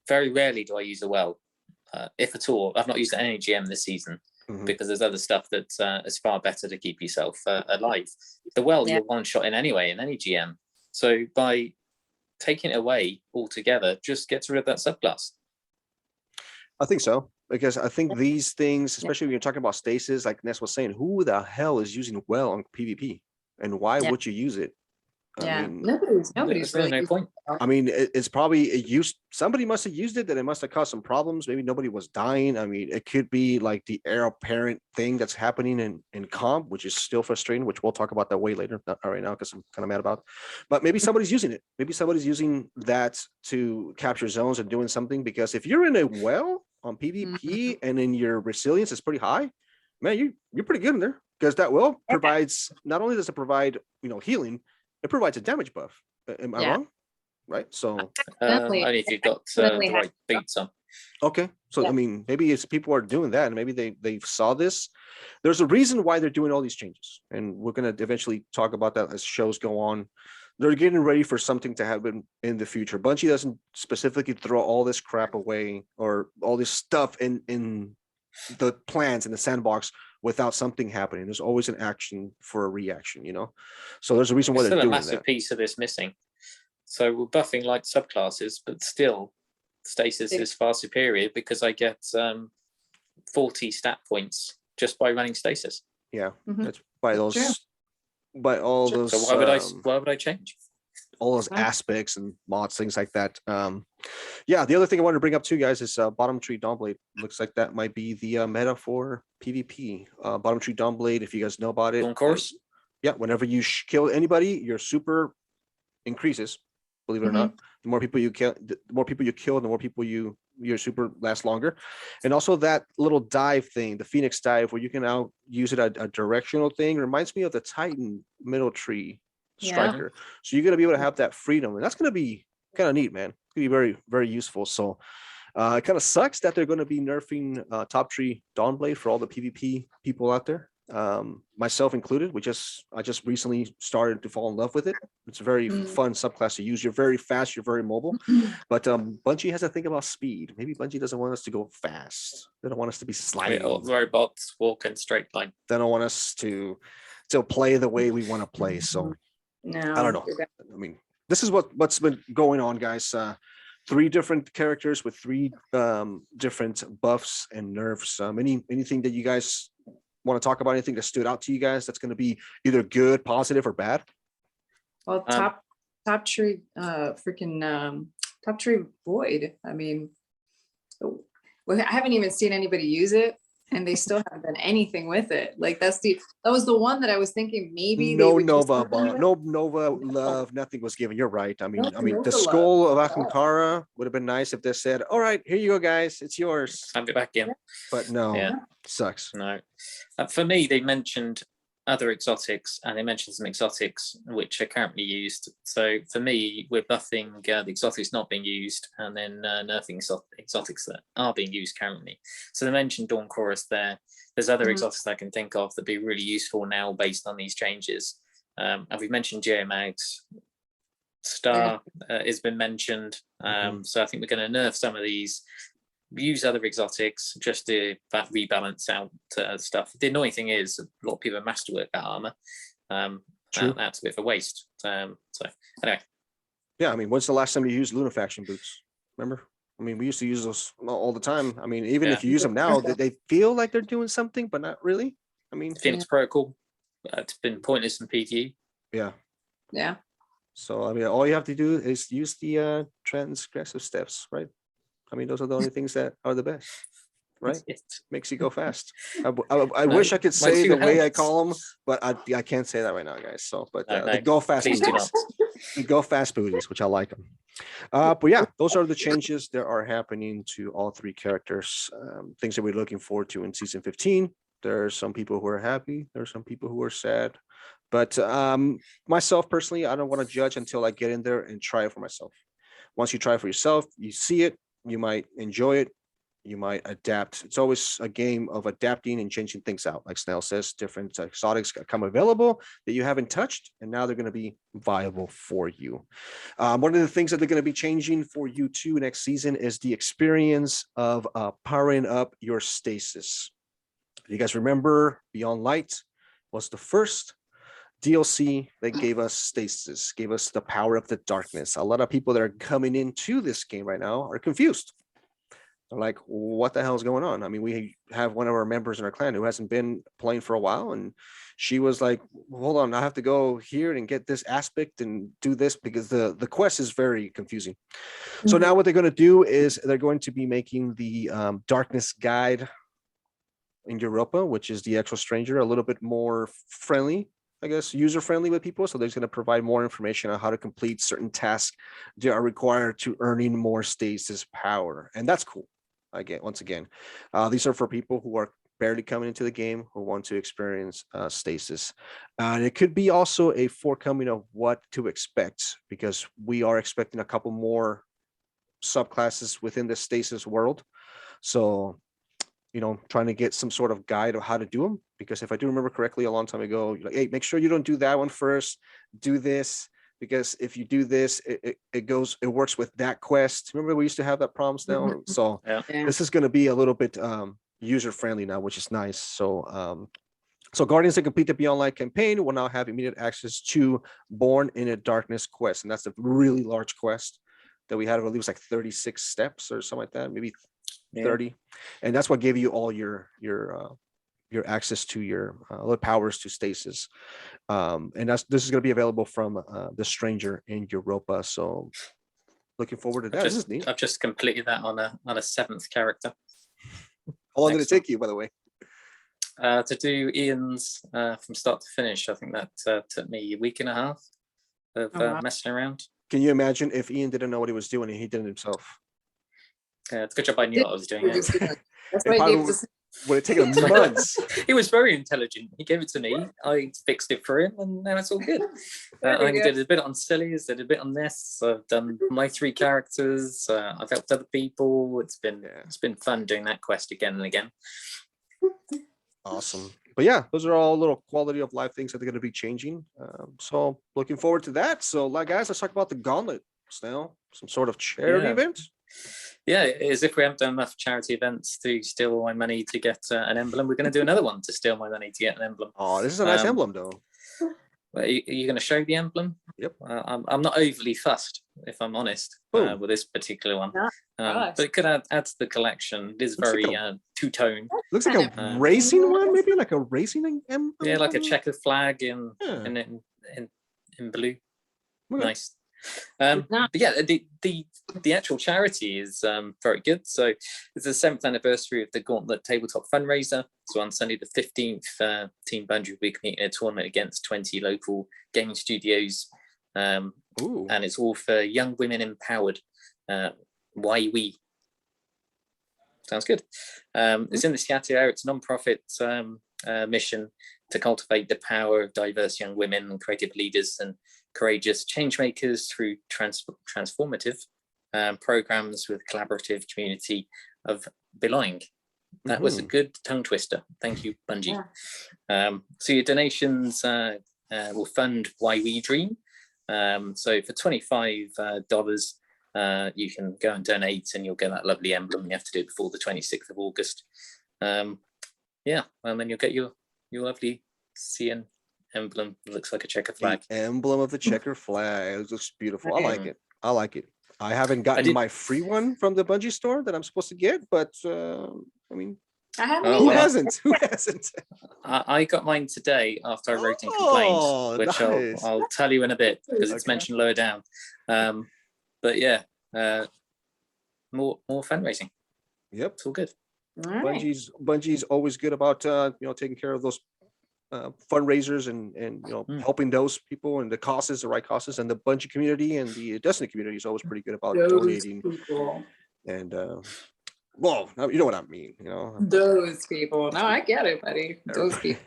Very rarely do I use a well, if at all. I've not used any GM this season Mhm. because there's other stuff that is far better to keep yourself alive. The well, Yeah. you're one shot in anyway in any GM. So by taking it away altogether, just gets rid of that subclass. I think so, because I think these things, especially when you're talking about stasis, like Ness was saying, who the hell is using well on PvP, and why Yeah. would you use it? Yeah, I mean, nobody's There's really. no point. I mean, it's probably a use. Somebody must have used it, that it must have caused some problems. Maybe nobody was dying. I mean, it could be like the heir apparent thing that's happening in comp, which is still frustrating. Which we'll talk about that way later. Not right now because I'm kind of mad about. But maybe somebody's using it. Maybe somebody's using that to capture zones and doing something. Because if you're in a well on PvP and then your resilience is pretty high, man, you're pretty good in there. Because that well provides, not only does it provide healing, it provides a damage buff. Am I wrong? Right. So Definitely. Only if you've got Definitely the have right beats on. okay. So Yeah. I mean, maybe it's people are doing that, and maybe they saw this. There's a reason why they're doing all these changes, and we're gonna eventually talk about that as shows go on. They're getting ready for something to happen in the future. Bungie doesn't specifically throw all this crap away or all this stuff in the plans in the sandbox without something happening. There's always an action for a reaction, So there's a reason why There's they're still a doing massive that. piece of this missing. So we're buffing like subclasses, but still stasis is far superior because I get 40 stat points just by running stasis. Yeah, Mhm. that's by True. those, by all those. So why would I change? all those Right. aspects and mods, things like that. Yeah, the other thing I wanted to bring up too, guys, is bottom tree Dawnblade. Looks like that might be the meta for PvP. Bottom tree Dawnblade, if you guys know about it. Dawn Chorus? Yeah, whenever you kill anybody, your super increases believe it or not. The more people you kill, the more people your super lasts longer. And also that little dive thing, the Phoenix dive, where you can now use it a directional thing, reminds me of the Titan middle tree striker. So you're gonna be able to have that freedom, and that's gonna be kind of neat, man. It's gonna be very, very useful. So it kind of sucks that they're going to be nerfing top tree Dawnblade for all the PvP people out there, myself included. I just recently started to fall in love with it. It's a very fun subclass to use. You're very fast, you're very mobile, but Bungie has to think about speed. Maybe Bungie doesn't want us to go fast. They don't want us to be sliding. Robots walk in straight line. They don't want us to play the way we want to play. So No, I don't know. I mean, this is what's been going on, guys. 3 different characters with 3 different buffs and nerfs. Anything that you guys want to talk about? Anything that stood out to you guys that's going to be either good, positive, or bad? Well, top tree, top tree void. I mean, I haven't even seen anybody use it, and they still haven't done anything with it. Like that was the one that I was thinking maybe no Nova love, nothing was given. You're right. I mean, the skull of Akankara would have been nice if they said, "All right, here you go, guys, it's yours. Have it back in." But no, sucks. No, for me, they mentioned other exotics, and they mentioned some exotics which are currently used. So for me, we're buffing the exotics not being used, and then nerfing exotics that are being used currently. So they mentioned Dawn Chorus there. There's other exotics I can think of that be really useful now based on these changes. And we've mentioned Geomags. Star has been mentioned. So I think we're going to nerf some of these, use other exotics just to rebalance out stuff. The annoying thing is a lot of people masterwork that armor. That's a bit of a waste. So anyway. Yeah, I mean, when's the last time you used Lunafaction boots? Remember? I mean, we used to use those all the time. I mean, even if you use them now, they feel like they're doing something, but not really. I mean, Phoenix Protocol, it's been pointless in PvE. Yeah. So I mean, all you have to do is use the transgressive steps, right? I mean, those are the only things that are the best, right? Makes you go fast. I wish I could say the way I call them, but I can't say that right now, guys. So, but the go fast booties, the go fast booties, which I like them. But yeah, those are the changes that are happening to all 3 characters. Things that we're looking forward to in season 15. There are some people who are happy. There are some people who are sad. But myself personally, I don't want to judge until I get in there and try it for myself. Once you try it for yourself, you see it. You might enjoy it. You might adapt. It's always a game of adapting and changing things out. Like Snail says, different exotics come available that you haven't touched, and now they're going to be viable for you. One of the things that they're going to be changing for you too next season is the experience of powering up your stasis. You guys remember Beyond Light was the first DLC that gave us stasis, gave us the power of the darkness. A lot of people that are coming into this game right now are confused. They're like, what the hell is going on? I mean, we have one of our members in our clan who hasn't been playing for a while, and she was like, hold on, I have to go here and get this aspect and do this, because the quest is very confusing. So now what they're going to do is they're going to be making the darkness guide in Europa, which is the Extra Stranger, a little bit more friendly, I guess, user-friendly with people. So they're going to provide more information on how to complete certain tasks that are required to earning more stasis power. And that's cool. Once again, these are for people who are barely coming into the game, who want to experience stasis. And it could be also a forecoming of what to expect, because we are expecting a couple more subclasses within the stasis world. So, trying to get some sort of guide of how to do them, because if I do remember correctly, a long time ago, you're like, hey, make sure you don't do that one first, do this, because if you do this, it works with that quest. Remember, we used to have that problems now. So this is going to be a little bit user friendly now, which is nice. So Guardians that complete the Beyond Light campaign will now have immediate access to Born in a Darkness quest, and that's a really large quest that we had. I believe it was like 36 steps or something like that, maybe 30, and that's what gave you all your access to your powers to stasis, and this is going to be available from the Stranger in Europa. So looking forward to that. This is neat. I've just completed that on a 7th character. How long did it take you, by the way? To do Ian's from start to finish, I think that took me a week and a half of messing around. Can you imagine if Ian didn't know what he was doing and he did it himself? Yeah, it's a good job I knew what I was doing. Yeah. That's It why he probably gave us. would have taken him months. He was very intelligent. He gave it to me. I fixed it for him, and now it's all good. I did a bit on Sillies, did a bit on Ness. I've done my 3 characters. I've helped other people. It's been fun doing that quest again and again. Awesome. But yeah, those are all little quality of life things that are going to be changing. So looking forward to that. So, guys, let's talk about the Gaunlet. Snail, some sort of charity event. Yeah, as if we haven't done enough charity events to steal all my money to get an emblem. We're going to do another one to steal my money to get an emblem. Oh, this is a nice emblem, though. Are you going to show the emblem? Yep. I'm not overly fussed, if I'm honest, with this particular one. But it could add to the collection. It is very two-tone. Looks like a racing one, maybe like a racing emblem. Yeah, like a checkered flag in blue. Okay. Nice. But yeah, the actual charity is very good. So it's the 7th anniversary of the Gaunlet Tabletop Fundraiser. So on Sunday the 15th, Team Bungie will be competing in a tournament against 20 local gaming studios. And it's all for young women empowered. Why we? Sounds good. It's in the Seattle area. It's a non-profit mission to cultivate the power of diverse young women and creative leaders and courageous change makers through transformative programs with collaborative community of belonging. That was a good tongue twister. Thank you, Bungie. So your donations will fund Why We Dream. So for $25, you can go and donate and you'll get that lovely emblem. You have to do it before the 26th of August. And then you'll get your lovely CN emblem. It looks like a checker flag. The emblem of the checker flag. It looks beautiful. I like it. I haven't gotten my free one from the Bungie store that I'm supposed to get, but I mean, who hasn't? Who hasn't? I got mine today after I wrote and complained, which nice. I'll tell you in a bit because it's mentioned lower down. But yeah, more fundraising. Yep, it's all good. Right. Bungie's always good about taking care of those fundraisers and helping those people, and the cause is the right causes, and the Bungie community and the Destiny community is always pretty good about donating. People. And well, you know what I mean, Those people. No, I get it, buddy. Those people.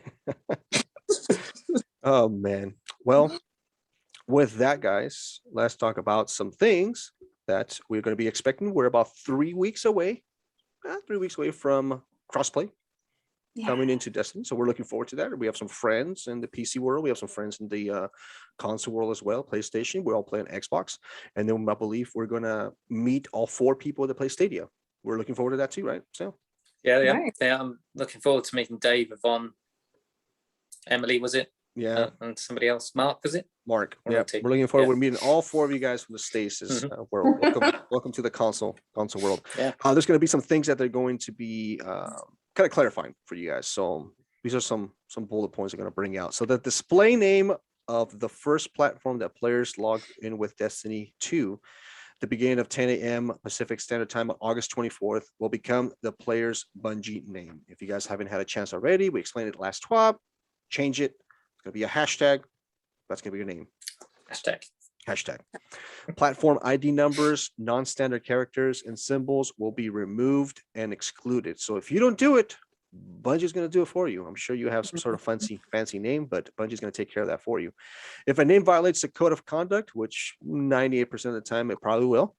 Oh man. Well, with that, guys, let's talk about some things that we're going to be expecting. We're about 3 weeks away. 3 weeks away from Crossplay coming into Destiny. So we're looking forward to that. We have some friends in the PC world. We have some friends in the console world as well, PlayStation. We're all playing Xbox. And then I believe we're going to meet all 4 people that play Stadia. We're looking forward to that too, right? So yeah. I'm looking forward to meeting Dave, Yvonne, Emily, was it? Yeah. And somebody else. Mark, was it? Mark. Yeah. We're looking forward. We're meeting all 4 of you guys from the Stasis world. Welcome to the console world. Yeah. There's going to be some things that they're going to be kind of clarifying for you guys. So these are some bullet points they're going to bring out. So the display name of the first platform that players log in with Destiny 2, the beginning of 10 a.m. Pacific Standard Time on August 24th, will become the player's Bungie name. If you guys haven't had a chance already, we explained it last TWAB. Change it. It's going to be a hashtag. That's going to be your name. Hashtag. Platform ID numbers, non-standard characters, and symbols will be removed and excluded. So if you don't do it, Bungie's going to do it for you. I'm sure you have some sort of fancy name, but Bungie's going to take care of that for you. If a name violates the code of conduct, which 98% of the time it probably will,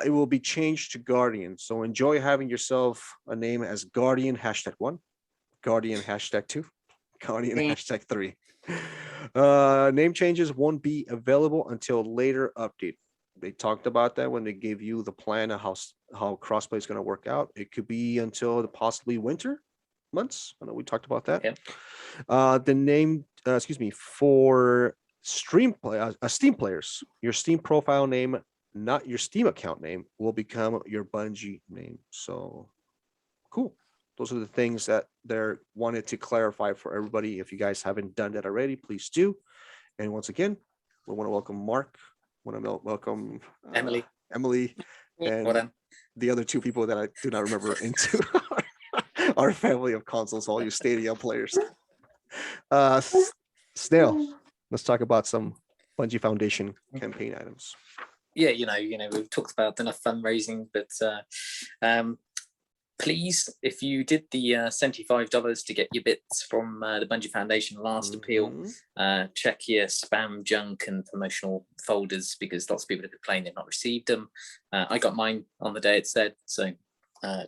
it will be changed to Guardian. So enjoy having yourself a name as Guardian #1, Guardian #2, Guardian #3. Name changes won't be available until later update. They talked about that when they gave you the plan of how crossplay is going to work out. It could be until the possibly winter months. I know we talked about that. Yeah. The name, for Steam players, your Steam profile name, not your Steam account name, will become your Bungie name. So cool. Those are the things that they're wanted to clarify for everybody. If you guys haven't done that already, please do. And once again, we want to welcome Mark. Want to welcome Emily, and the other 2 people that I do not remember into our family of consoles, all you Stadia players. Snail, let's talk about some Bungie Foundation campaign items. Yeah, we've talked about enough fundraising, but please, if you did the $75 to get your bits from the Bungie Foundation last appeal, check your spam, junk, and promotional folders, because lots of people have complained they've not received them. I got mine on the day it said, so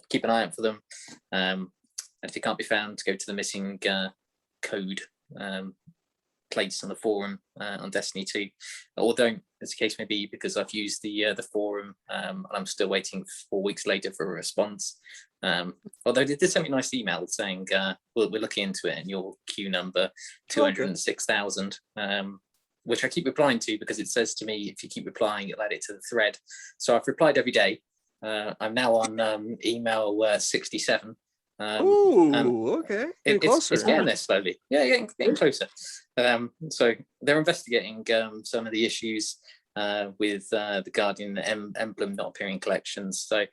keep an eye out for them. And if it can't be found, go to the missing code place on the forum on Destiny 2, or don't, as the case may be, because I've used the forum and I'm still waiting 4 weeks later for a response. Although they did send me a nice email saying we're looking into it and your queue number 206,000, which I keep replying to, because it says to me if you keep replying it'll add it to the thread. So I've replied every day. I'm now on email 67. Okay. It's getting there slowly. Yeah, getting closer. So they're investigating some of the issues with the Guardian emblem not appearing in collections. So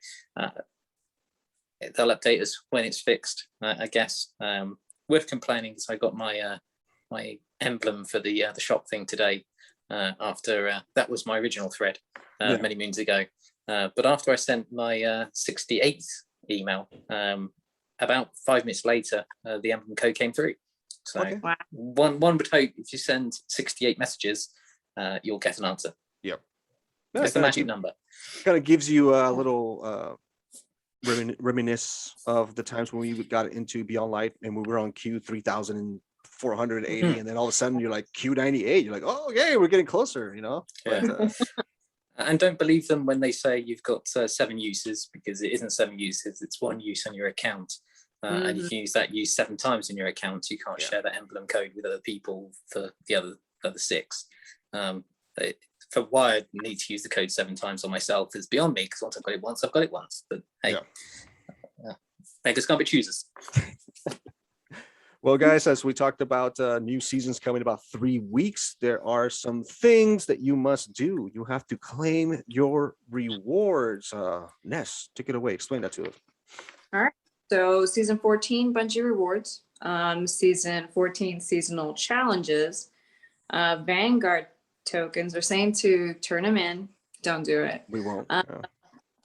they'll update us when it's fixed, I guess. Worth complaining because I got my my emblem for the shop thing today. After that was my original thread many moons ago. But after I sent my 68th email, about 5 minutes later, the emblem code came through. So one would hope if you send 68 messages, you'll get an answer. Yep. It's the magic number. Kind of gives you a little reminisce of the times when we got into Beyond Light and we were on queue 3,480, and then all of a sudden you're like Q98. You're like, oh, okay, we're getting closer, But, and don't believe them when they say you've got 7 uses, because it isn't 7 uses, it's 1 use on your account. And you can use that use 7 times in your account. You can't share that emblem code with other people for the other 6. For why I need to use the code 7 times on myself is beyond me, because once I've got it once, I've got it once. But hey, beggars can't be choosers. Well, guys, as we talked about, new seasons coming in about 3 weeks, there are some things that you must do. You have to claim your rewards. Ness, take it away. Explain that to us. All right. So season 14, Bungie rewards. Season 14, seasonal challenges. Vanguard tokens are saying to turn them in. Don't do it. We won't.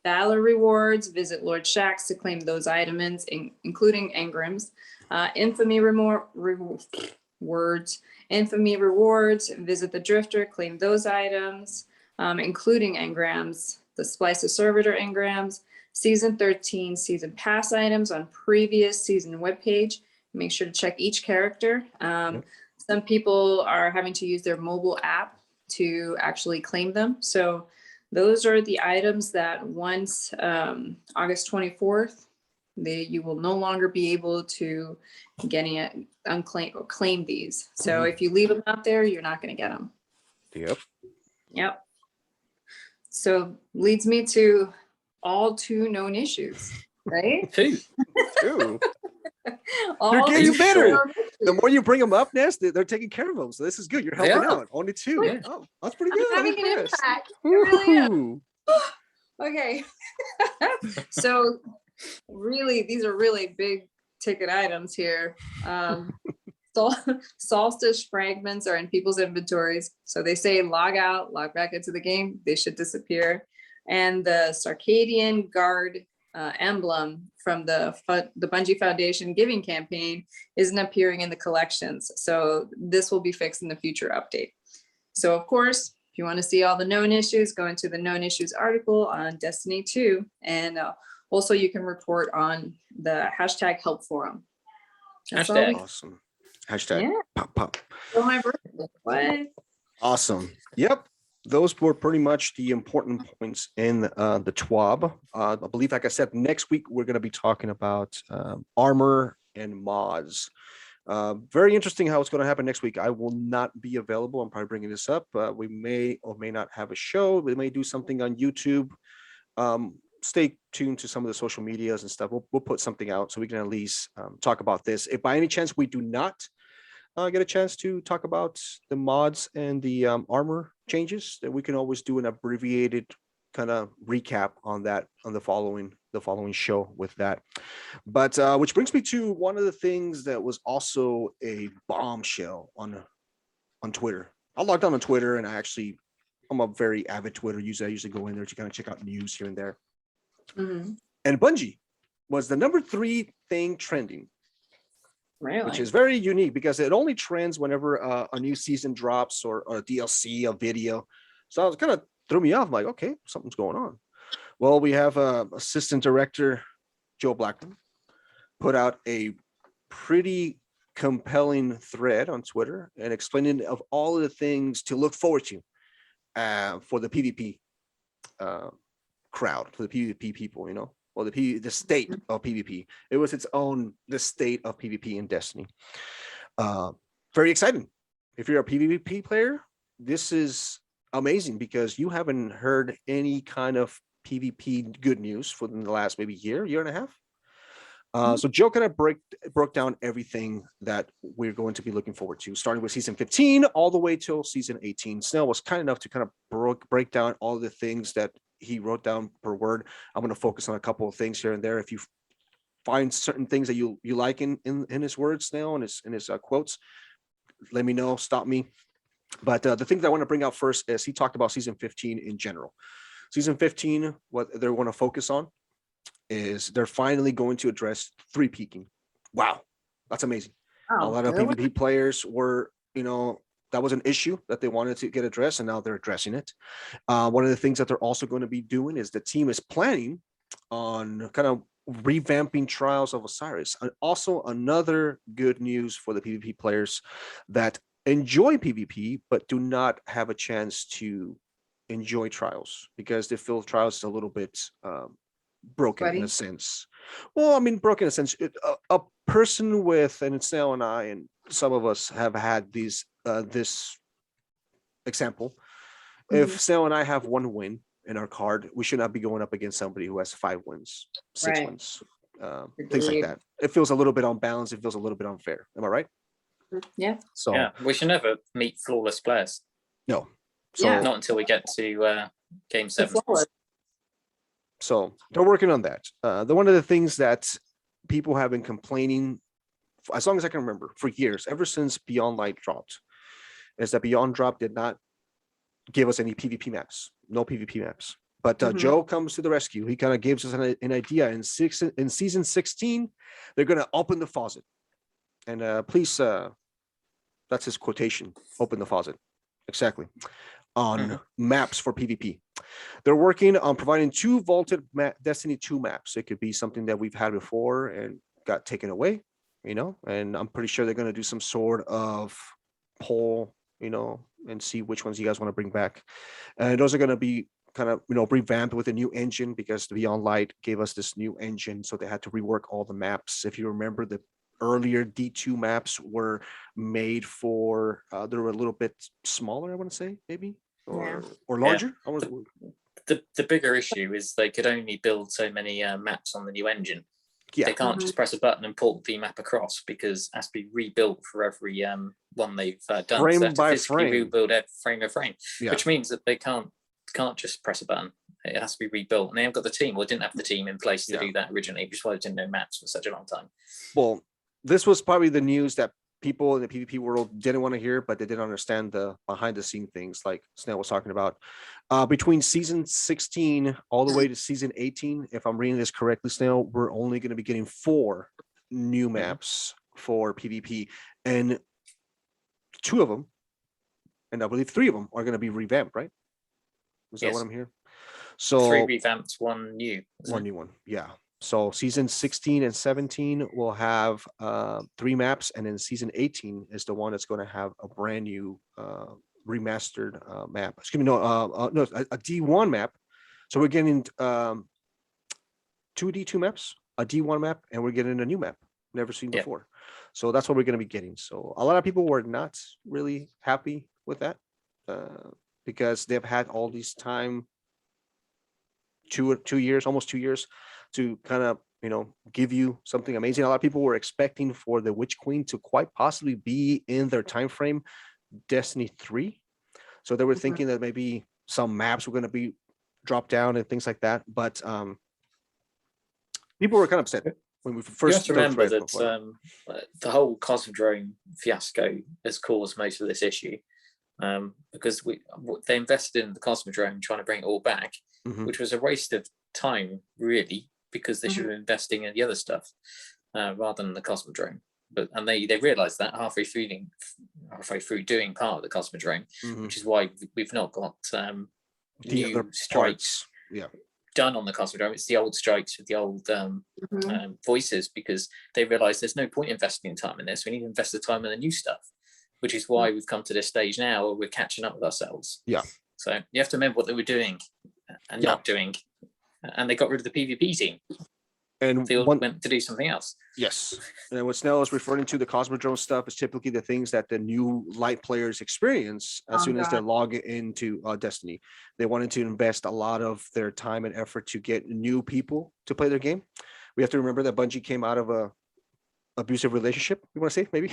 Valor rewards. Visit Lord Shaxx to claim those items, including engrams. Infamy rewards. Infamy rewards. Visit the Drifter. Claim those items, including engrams. The Splice of Servitor engrams. Season 13 season pass items on previous season webpage. Make sure to check each character. Some people are having to use their mobile app to actually claim them. So those are the items that once August 24th, you will no longer be able to get it unclaim or claim these. So if you leave them out there, you're not going to get them. Yep. So leads me to all 2 known issues, right? 2. They're getting better. The more you bring them up, Ness, they're taking care of them. So this is good. You're helping out. Only 2. Yeah. Oh, that's pretty good. I'm having an impact. It really is. Okay. So really, these are really big ticket items here. Solstice fragments are in people's inventories. So they say log out, log back into the game. They should disappear. And the Sarkadian Guard emblem from the Bungie Foundation giving campaign isn't appearing in the collections. So this will be fixed in the future update. So of course, if you want to see all the known issues, go into the known issues article on Destiny 2. And also you can report on the hashtag help forum. Awesome. Hashtag pop. Oh, my birthday. What? Awesome. Yep. Those were pretty much the important points in the TWAB. I believe, like I said, next week we're going to be talking about armor and mods. Very interesting how it's going to happen next week. I will not be available. I'm probably bringing this up. We may or may not have a show. We may do something on YouTube. Stay tuned to some of the social medias and stuff. We'll put something out so we can at least talk about this. If by any chance we do not get a chance to talk about the mods and the armor changes, then we can always do an abbreviated kind of recap on that on the following show with that. But which brings me to one of the things that was also a bombshell on Twitter I logged on Twitter, and I'm a very avid Twitter user. I usually go in there to kind of check out news here and there. And Bungie was the number 3 thing trending, which is very unique because it only trends whenever a new season drops or a DLC, a video. So I was kind of threw me off. I'm like, okay, something's going on. Well, we have Assistant Director Joe Blackburn put out a pretty compelling thread on Twitter and explaining of all of the things to look forward to for the PvP crowd, for the PvP people, or the state of PvP. It was the state of PvP in Destiny. Very exciting. If you're a PvP player, this is amazing because you haven't heard any kind of PvP good news within the last maybe year and a half. So Joe kind of broke down everything that we're going to be looking forward to, starting with season 15 all the way till season 18. Snail was kind enough to kind of break down all the things that he wrote down per word. I'm going to focus on a couple of things here and there. If you find certain things that you like in his words, Snail, and his quotes, let me know, stop me. But the thing that I want to bring out first is he talked about season 15 in general. Season 15, what they're going to focus on is they're finally going to address 3 peaking. Wow, that's amazing. A lot of PvP players were, that was an issue that they wanted to get addressed, and now they're addressing it. One of the things that they're also going to be doing is the team is planning on kind of revamping Trials of Osiris. And also another good news for the PvP players that enjoy PvP but do not have a chance to enjoy Trials because they feel Trials is a little bit broken in a sense. Well, I mean, broken in a sense. A person with, and it's Snail and I, and some of us have had this example. If Snail and I have 1 win in our card, we should not be going up against somebody who has 5 wins, 6 wins, things like that. It feels a little bit unbalanced. It feels a little bit unfair. Am I right? Yeah. So yeah, we should never meet flawless players. No. So not until we get to game 7. So they're working on that. One of the things that people have been complaining, as long as I can remember, for years, ever since Beyond Light dropped, is that Beyond Drop did not give us any PvP maps, no PvP maps. But Joe comes to the rescue. He kind of gives us an idea. In season 16, they're going to open the faucet. And please, that's his quotation, open the faucet. Exactly. On maps for PvP. They're working on providing 2 vaulted Destiny 2 maps. It could be something that we've had before and got taken away, and I'm pretty sure they're going to do some sort of poll, and see which ones you guys want to bring back. And those are going to be kind of, revamped with a new engine because the Beyond Light gave us this new engine. So they had to rework all the maps. If you remember, the earlier D2 maps were made for, they were a little bit smaller, I want to say, maybe. Or larger. Yeah. The bigger issue is they could only build so many maps on the new engine. Yeah. They can't just press a button and port the map across because it has to be rebuilt for every one they've done. Frame so by frame. Rebuild it frame by frame, which means that they can't just press a button. It has to be rebuilt, and they haven't got the team or didn't have the team in place to do that originally, which is why they didn't know maps for such a long time. Well, this was probably the news that people in the PvP world didn't want to hear, but they didn't understand the behind the scene things like Snail was talking about. Between season 16 all the way to season 18, if I'm reading this correctly, Snail, we're only going to be getting 4 new maps for PvP, and 2 of them, and I believe 3 of them are going to be revamped, right? Is that what I'm hearing? So 3 revamped, 1 new. One new one, yeah. So season 16 and 17 will have 3 maps, and then season 18 is the one that's going to have a brand new remastered map. Excuse me, no, a D1 map. So we're getting 2 D2 maps, a D1 map, and we're getting a new map never seen before. So that's what we're going to be getting. So a lot of people were not really happy with that because they've had all this time, 2 years, almost 2 years, to kind of, give you something amazing. A lot of people were expecting for the Witch Queen to quite possibly be in their time frame, Destiny 3. So they were thinking that maybe some maps were going to be dropped down and things like that. But people were kind of upset when we first. You have to remember that the whole Cosmodrome fiasco has caused most of this issue. because they invested in the Cosmodrome trying to bring it all back, which was a waste of time, really, because they should have been investing in the other stuff rather than the Cosmodrome. And they realised that halfway through doing part of the Cosmodrome, which is why we've not got new strikes done on the Cosmodrome. It's the old strikes with the old voices, because they realised there's no point investing in time in this. We need to invest the time in the new stuff, which is why we've come to this stage now where we're catching up with ourselves. Yeah. So you have to remember what they were doing and not doing, and they got rid of the PvP team. And they went to do something else. Yes. And what Snail is referring to, the Cosmodrome stuff, is typically the things that the new light players experience as soon as they log into Destiny. They wanted to invest a lot of their time and effort to get new people to play their game. We have to remember that Bungie came out of a abusive relationship, you want to say, maybe,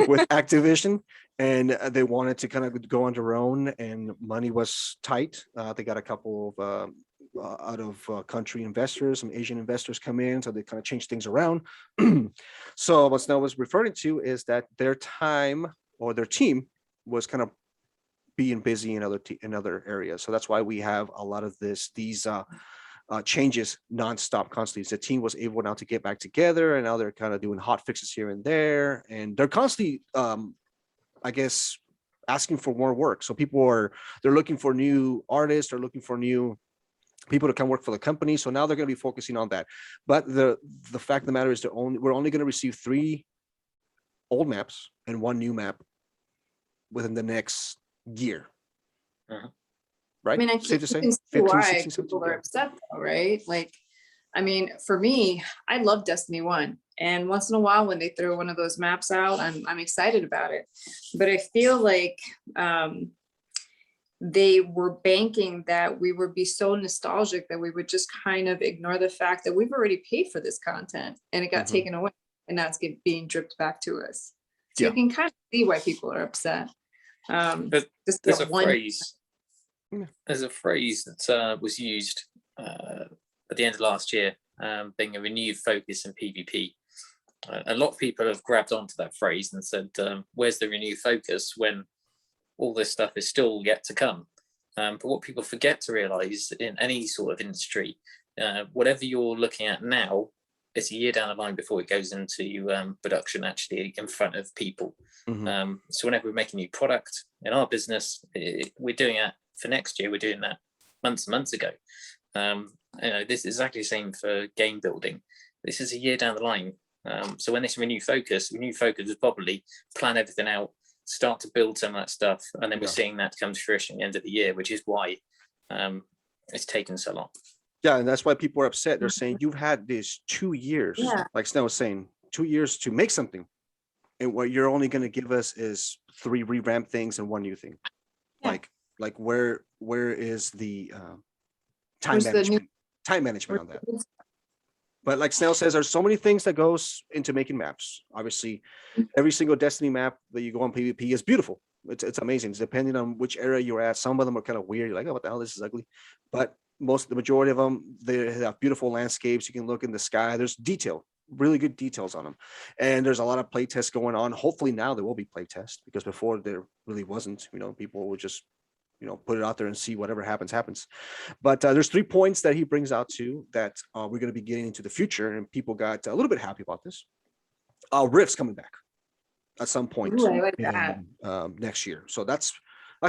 with Activision, and they wanted to kind of go on their own, and money was tight. They got a couple of out of country investors, some Asian investors come in, so they kind of change things around. So what Snell was referring to is that their time or their team was kind of being busy in other areas. So that's why we have a lot of these changes nonstop, constantly. The team was able now to get back together, and now they're kind of doing hot fixes here and there, and they're constantly, I guess, asking for more work. So they're looking for new artists, they're looking for new people to come work for the company. So now they're going to be focusing on that. But the fact of the matter is we're only going to receive 3 old maps and 1 new map within the next year. Right? I mean, I can see why people are upset though, right? Like, I mean, for me, I love Destiny 1. And once in a while when they throw one of those maps out, I'm excited about it. But I feel like they were banking that we would be so nostalgic that we would just kind of ignore the fact that we've already paid for this content and it got taken away, and now it's being dripped back to us. So you can kind of see why people are upset. There's a phrase that was used at the end of last year, being a renewed focus in PvP. A lot of people have grabbed onto that phrase and said, where's the renewed focus when all this stuff is still yet to come? But what people forget to realize in any sort of industry, whatever you're looking at now, it's a year down the line before it goes into production, actually in front of people. So whenever we're making a new product in our business, we're doing that for next year. We're doing that months and months ago. This is exactly the same for game building. This is a year down the line. So when this renewed focus is probably plan everything out, start to build some of that stuff, and then we're seeing that come to fruition at the end of the year, which is why it's taken so long. Yeah, and that's why people are upset. They're saying you've had this 2 years, like Snow was saying, 2 years to make something, and what you're only going to give us is 3 revamp things and 1 new thing. Like where is the time management on that? But like Snail says, there's so many things that goes into making maps. Obviously, every single Destiny map that you go on PvP is beautiful. It's amazing. It's depending on which area you're at. Some of them are kind of weird. You're like, oh, what the hell? This is ugly. But the majority of them, they have beautiful landscapes. You can look in the sky. There's detail, really good details on them. And there's a lot of play tests going on. Hopefully now there will be play tests, because before there really wasn't. People would just put it out there and see whatever happens. But there's 3 points that he brings out too that we're going to be getting into the future, and people got a little bit happy about this. Rifts coming back at some point next year, so that's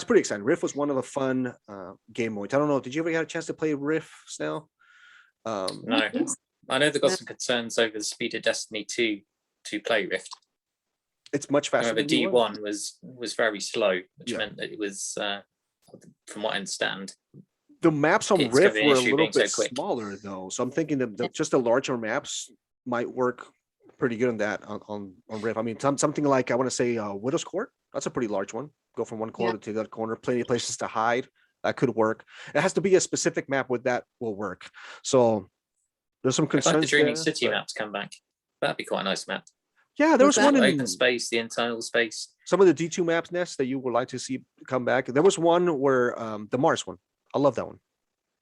pretty exciting. Rift was one of the fun game modes. I don't know, did you ever get a chance to play Rift, Snail? No, I know they've got some concerns over the speed of Destiny 2 to play Rift. It's much faster. The D1 was very slow, which meant that it was. From what I understand, the maps on Rift were a little bit smaller though, so I'm thinking that just the larger maps might work pretty good on that on Rift. I mean, something like, I want to say Widow's Court. That's a pretty large one. Go from one corner to the other corner. Plenty of places to hide. That could work. It has to be a specific map where that will work. So there's some concerns. Like the Dreaming City map to come back. That'd be quite a nice map. Yeah, there was one in open space, the internal space. Some of the D2 maps, Ness, that you would like to see come back. There was one where the Mars one. I love that one. Do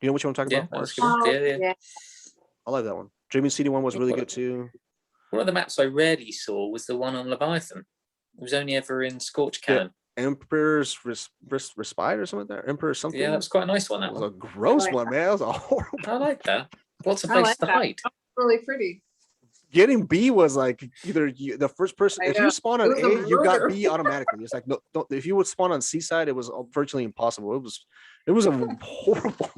you know which one I'm talking about? Mars? Yeah. I love that one. Dreaming City one was really good too. One of the maps I rarely saw was the one on Leviathan. It was only ever in Scorch Cannon. Emperor's Respite or something like that. Emperor something. Yeah, that was quite a nice one. That That was one. a gross I like one, man. That was a horrible. I like that. What's a I place like to that. hide? Really pretty. Getting B was like either the first person. I If you know. spawn It on was a A, you got murder. B automatically. It's like no, don't, if you would spawn on C side, it was virtually impossible. It was a horrible.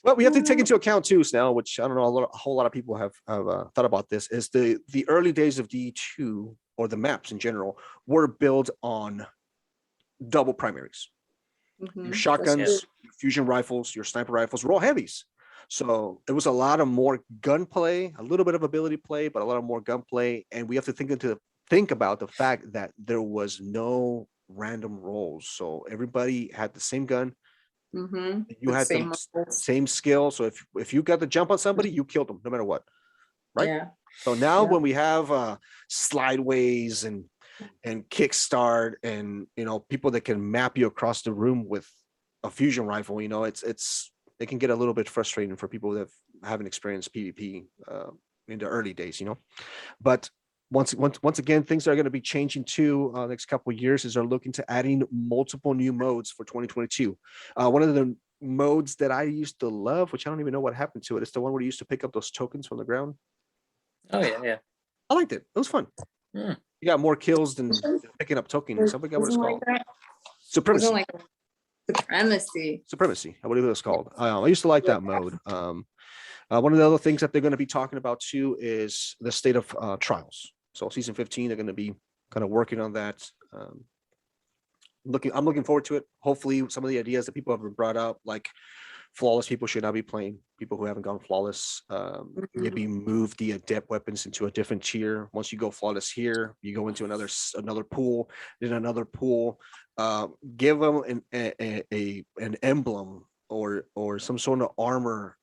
Well, we have to take into account too, Snail, which I don't know, a whole lot of people have thought about this, is the early days of D2 or the maps in general were built on double primaries. Mhm, Your that's shotguns, true. your fusion rifles, your sniper rifles were all heavies. So it was a lot of more gunplay, a little bit of ability play, but a lot of more gunplay. And we have to think about the fact that there was no random rolls. So everybody had the same gun. Mhm, You with had the same levels. same skill. So if you got the jump on somebody, you killed them no matter what. Right. Yeah. So now Yeah. when we have slideways and kickstart and people that can map you across the room with a fusion rifle, it can get a little bit frustrating for people that haven't experienced PvP in the early days, But once again, things are going to be changing too. Next couple of years is they're looking to adding multiple new modes for 2022. One of the modes that I used to love, which I don't even know what happened to it, it's the one where you used to pick up those tokens from the ground. Oh yeah. I liked it. It was fun. Hmm. You got more kills than picking up tokens. I forget what it's Wasn't called. like that. Supremacy. Wasn't like supremacy. Supremacy, I believe it was called. I used to like that mode. One of the other things that they're going to be talking about too is the state of trials. So season 15, they're going to be kind of working on that. I'm looking forward to it. Hopefully, some of the ideas that people have brought up, like flawless people should not be playing. People who haven't gone flawless, maybe move the adept weapons into a different tier. Once you go flawless here, you go into another pool, then another pool. Give them an emblem or some sort of armor.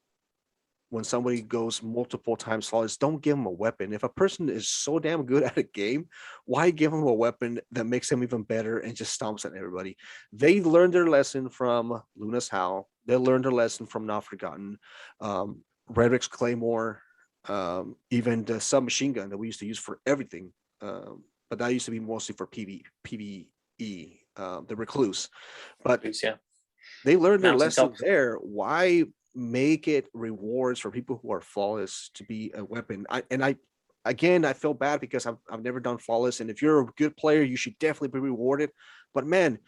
When somebody goes multiple times flawless, don't give them a weapon. If a person is so damn good at a game, why give them a weapon that makes them even better and just stomps at everybody? They learned their lesson from Luna's Howl. They learned their lesson from Not Forgotten. Redrick's Claymore, even the submachine gun that we used to use for everything. But that used to be mostly for PvE, the Recluse. But Yeah. they learned their lesson Mountaintop. there. Why make it rewards for people who are flawless to be a weapon? I feel bad because I've never done flawless, and if you're a good player, you should definitely be rewarded. But man,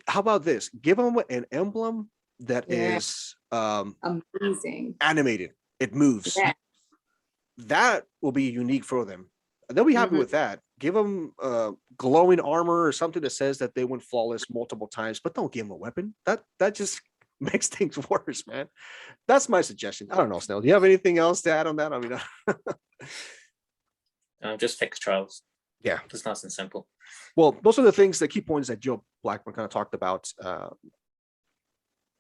how about this? Give them an emblem that is amazing, animated. It moves. Yeah. That will be unique for them. They'll be happy with that. Give them glowing armor or something that says that they went flawless multiple times, but don't give them a weapon. That just makes things worse, man. That's my suggestion. I don't know, Snail. Do you have anything else to add on that? I mean, Just fix trials. Yeah. Just nice and simple. Well, those are the things, the key points that Joe Blackburn kind of talked about.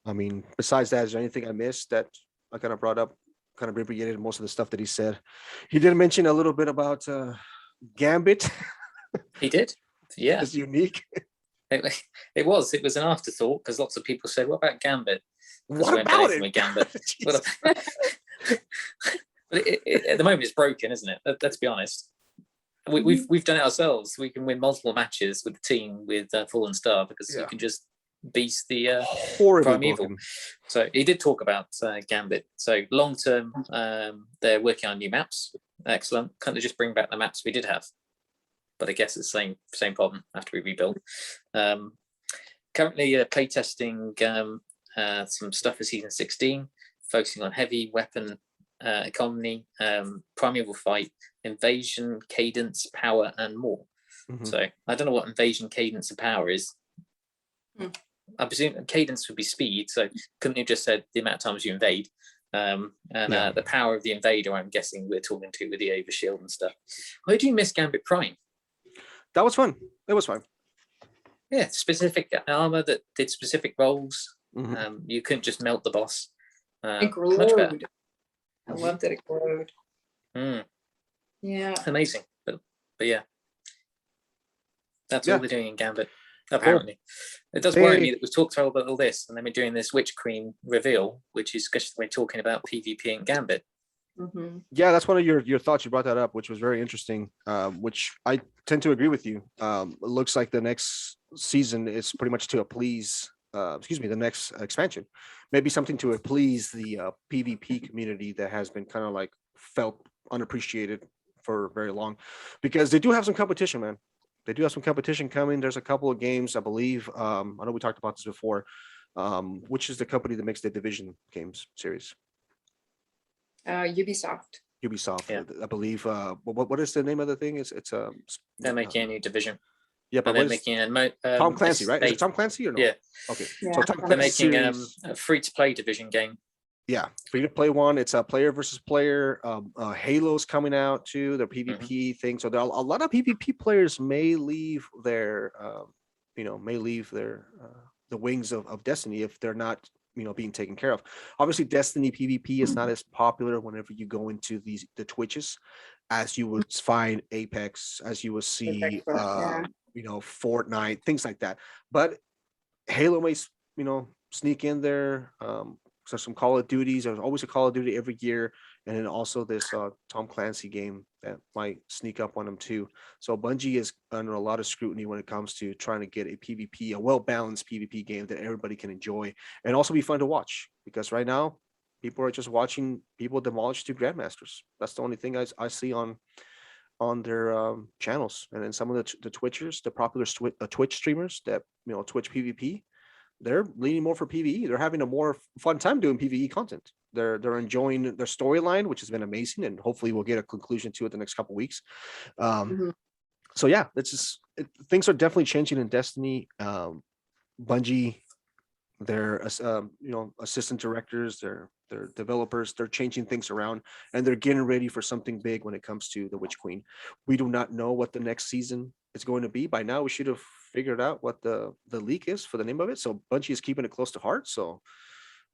I mean, besides that, is there anything I missed that I kind of brought up, kind of abbreviated most of the stuff that he said? He did mention a little bit about Gambit. He did. Yeah. It's unique. It was an afterthought because lots of people said, "What about Gambit?" What about it? With Gambit. But at the moment, it's broken, isn't it? Let's be honest. We've done it ourselves. We can win multiple matches with the team with Fallen Star because you can just beast the Primeval. So he did talk about Gambit. So long term, they're working on new maps. Excellent. Can't they just bring back the maps we did have? But I guess it's the same problem, have to be rebuilt. Currently playtesting some stuff for season 16, focusing on heavy weapon economy, primeval fight, invasion, cadence, power, and more. So I don't know what invasion, cadence, and power is. I presume cadence would be speed. So couldn't you just said the amount of times you invade? The power of the invader, I'm guessing we're talking to with the overshield and stuff. Why do you miss Gambit Prime? That was fun. It was fun. Yeah, specific armor that did specific roles. You couldn't just melt the boss. It glowed. I loved that it glowed. Yeah. Amazing. But yeah. That's all they're doing in Gambit. Apparently. It does worry me that we've talked about all this and then we're doing this Witch Queen reveal, which is because we're talking about PvP and Gambit. Yeah, that's one of your thoughts. You brought that up, which was very interesting, which I tend to agree with you. It looks like the next season is pretty much to please, the next expansion, maybe something to please the PvP community that has been kind of like felt unappreciated for very long, because they do have some competition, man. They do have some competition coming. There's a couple of games, I believe. I know we talked about this before. Which is the company that makes the Division games series? Ubisoft. Yeah. I believe. What is the name of the thing? It's They're making a new Division. Yeah, but they're making Tom Clancy, right? Is it Tom Clancy or no? Yeah. Okay. Yeah. So Tom They're Clancy making series, a free-to-play Division game. yeah, free to play one. It's a player versus player. Halo's coming out too. The PvP thing. So there are a lot of PvP players may leave their, the wings of Destiny if they're not, being taken care of. Obviously, Destiny PvP is not as popular whenever you go into the Twitches, as you would find Apex, as you would see, Fortnite, things like that. But Halo may, sneak in there. So some Call of Duties. There's always a Call of Duty every year, and then also this Tom Clancy game that might sneak up on them too. So Bungie is under a lot of scrutiny when it comes to trying to get a well-balanced PvP game that everybody can enjoy and also be fun to watch. Because right now, people are just watching people demolish two grandmasters. That's the only thing I see on their channels. And then some of the Twitchers, the popular Twitch streamers that Twitch PvP. They're leaning more for PvE. They're having a more fun time doing PvE content. They're enjoying their storyline, which has been amazing, and hopefully we'll get a conclusion to it the next couple of weeks. So yeah, things are definitely changing in Destiny. Bungie, their assistant directors, their developers, they're changing things around, and they're getting ready for something big when it comes to the Witch Queen. We do not know what the next season is going to be. By now, we should have figured out what the leak is for the name of it. So Bungie is keeping it close to heart. So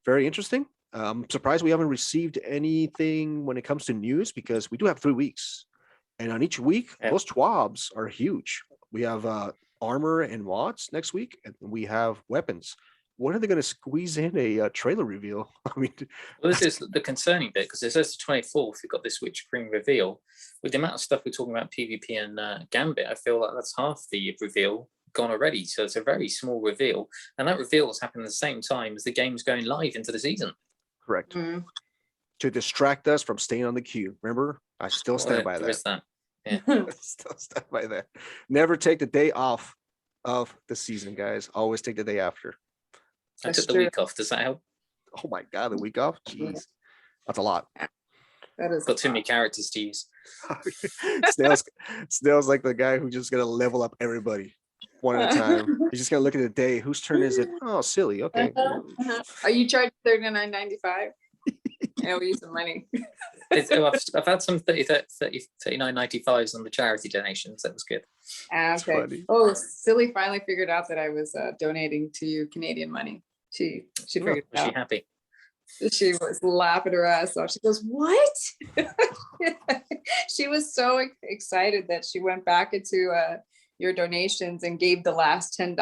very interesting. I'm surprised we haven't received anything when it comes to news, because we do have 3 weeks, and on each week, those TWABs are huge. We have armor and mods next week, and we have weapons. When are they going to squeeze in a trailer reveal? I mean, well, this is the concerning bit, because it says the 24th, we've got this Witch Queen reveal. With the amount of stuff we're talking about PvP and Gambit, I feel like that's half the reveal gone already. So it's a very small reveal. And that reveal is happening at the same time as the game's going live into the season. Correct. To distract us from staying on the queue. Remember, I still stand by that. That. Yeah. Still stand by that. Never take the day off of the season, guys. Always take the day after. I took the week off. Does that help? Oh my God, the week off? Jeez. That's a lot. That is got too many characters to use. Snail's like the guy who's just gonna level up everybody one at a time. He's just gonna look at the day. Whose turn is it? Oh, silly. Okay. Are you charged $39.95? I owe you some money. I've had some 39.95s on the charity donations. That was good. Okay. Funny. Oh, Silly finally figured out that I was donating to you Canadian money. She figured it Was out. she happy? She was laughing her ass off. She goes, "What?" She was so excited that she went back into your donations and gave the last $10.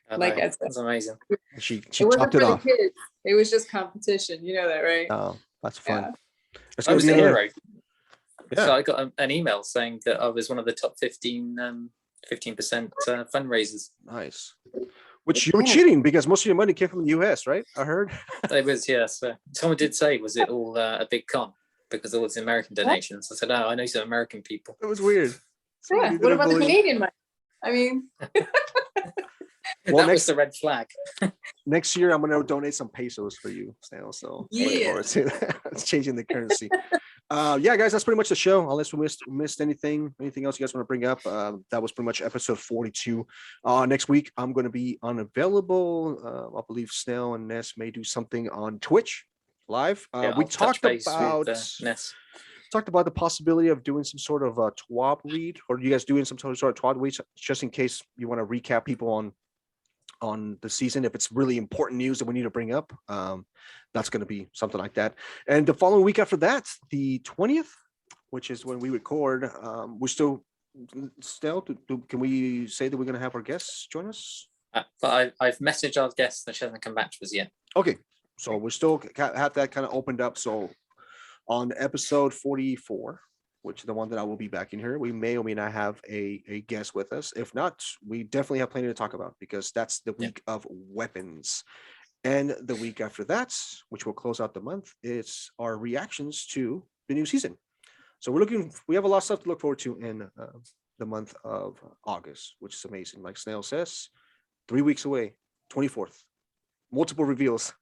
That's amazing. She it wasn't topped for it the off. kids. It was just competition. You know that, right? Oh, that's fun. Yeah. It's I gonna was be a another- hero. Yeah. So I got an email saying that I was one of the top 15% fundraisers. Nice. Which you were cheating, because most of your money came from the US, right? I heard. It was, yes. Someone did say, was it all a big con? Because all the American donations. I said, oh, I know some American people. It was weird. Yeah. What about the Canadian money? I mean, Well, that was the red flag. next year I'm gonna donate some pesos for you, Snail. So look forward to that. It's changing the currency. Yeah, guys, that's pretty much the show. Unless we missed anything else you guys want to bring up. That was pretty much episode 42. Next week I'm going to be unavailable. I believe Snail and Ness may do something on Twitch live. We talked about Ness. Talked about the possibility of doing some sort of a TWAB read, or are you guys doing some sort of TWAB read, just in case you want to recap people on the season, if it's really important news that we need to bring up. That's going to be something like that. And the following week after that, the 20th, which is when we record, we're still can we say that we're going to have our guests join us? But I've messaged our guests and she hasn't come back to us yet. Okay, so we still have that kind of opened up. So On episode 44, which is the one that I will be back in here, we may or may not have a guest with us. If not, we definitely have plenty to talk about because that's the week of weapons. And the week after that, which will close out the month, is our reactions to the new season. So we have a lot of stuff to look forward to in the month of August, which is amazing. Like Snail says, 3 weeks away, 24th, multiple reveals.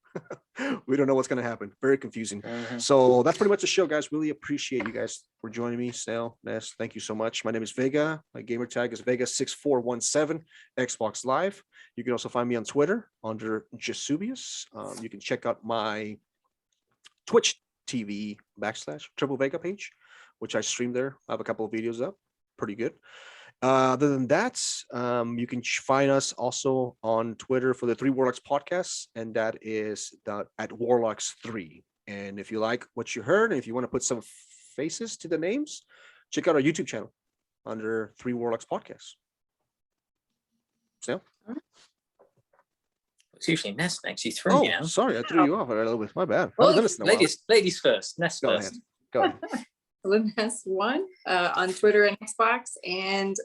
We don't know what's going to happen. Very confusing. So that's pretty much the show, guys. Really appreciate you guys for joining me. Snail, Ness, thank you so much. My name is Vega. My gamer tag is Vega6417, Xbox Live. You can also find me on Twitter under Jasubius. You can check out my Twitch TV /Triple Vega page, which I stream there. I have a couple of videos up. Pretty good. Other than that, you can find us also on Twitter for the Three Warlocks Podcast, and that is at Warlocks3. And if you like what you heard, and if you want to put some faces to the names, check out our YouTube channel under Three Warlocks Podcast. So, it's usually Ness next. You threw me now. Sorry, I threw you off a little bit. My bad. Well, ladies first. Ness Go first. ahead. Ness1 on Twitter and Xbox, and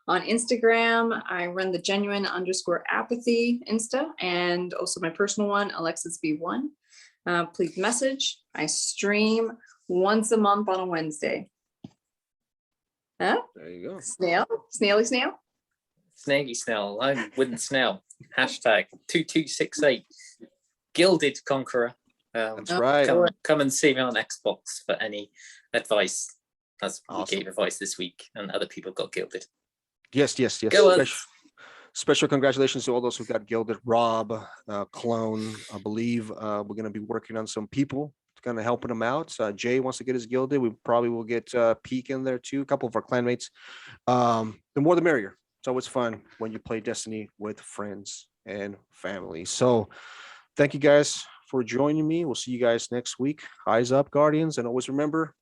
on Instagram I run the genuine_apathy Insta, and also my personal one, Alexis B1. Please message. I stream once a month on a Wednesday. There you go. Snaily snail. Snaggy Snail. I'm Wooden Snail. Hashtag 2268. Gilded Conqueror. That's right. Come and see me on Xbox for any advice. That's awesome. We gave advice this week, and other people got gilded. Yes. Special congratulations to all those who got gilded. Rob, Clone, I believe we're going to be working on some people kind of helping them out. Jay wants to get his gilded. We probably will get Peak in there too. A couple of our clanmates. The more the merrier. It's always fun when you play Destiny with friends and family. So thank you guys for joining me. We'll see you guys next week. Eyes up, Guardians, and always remember,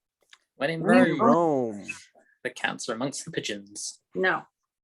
When in Rome. Rome, the cats are amongst the pigeons. No.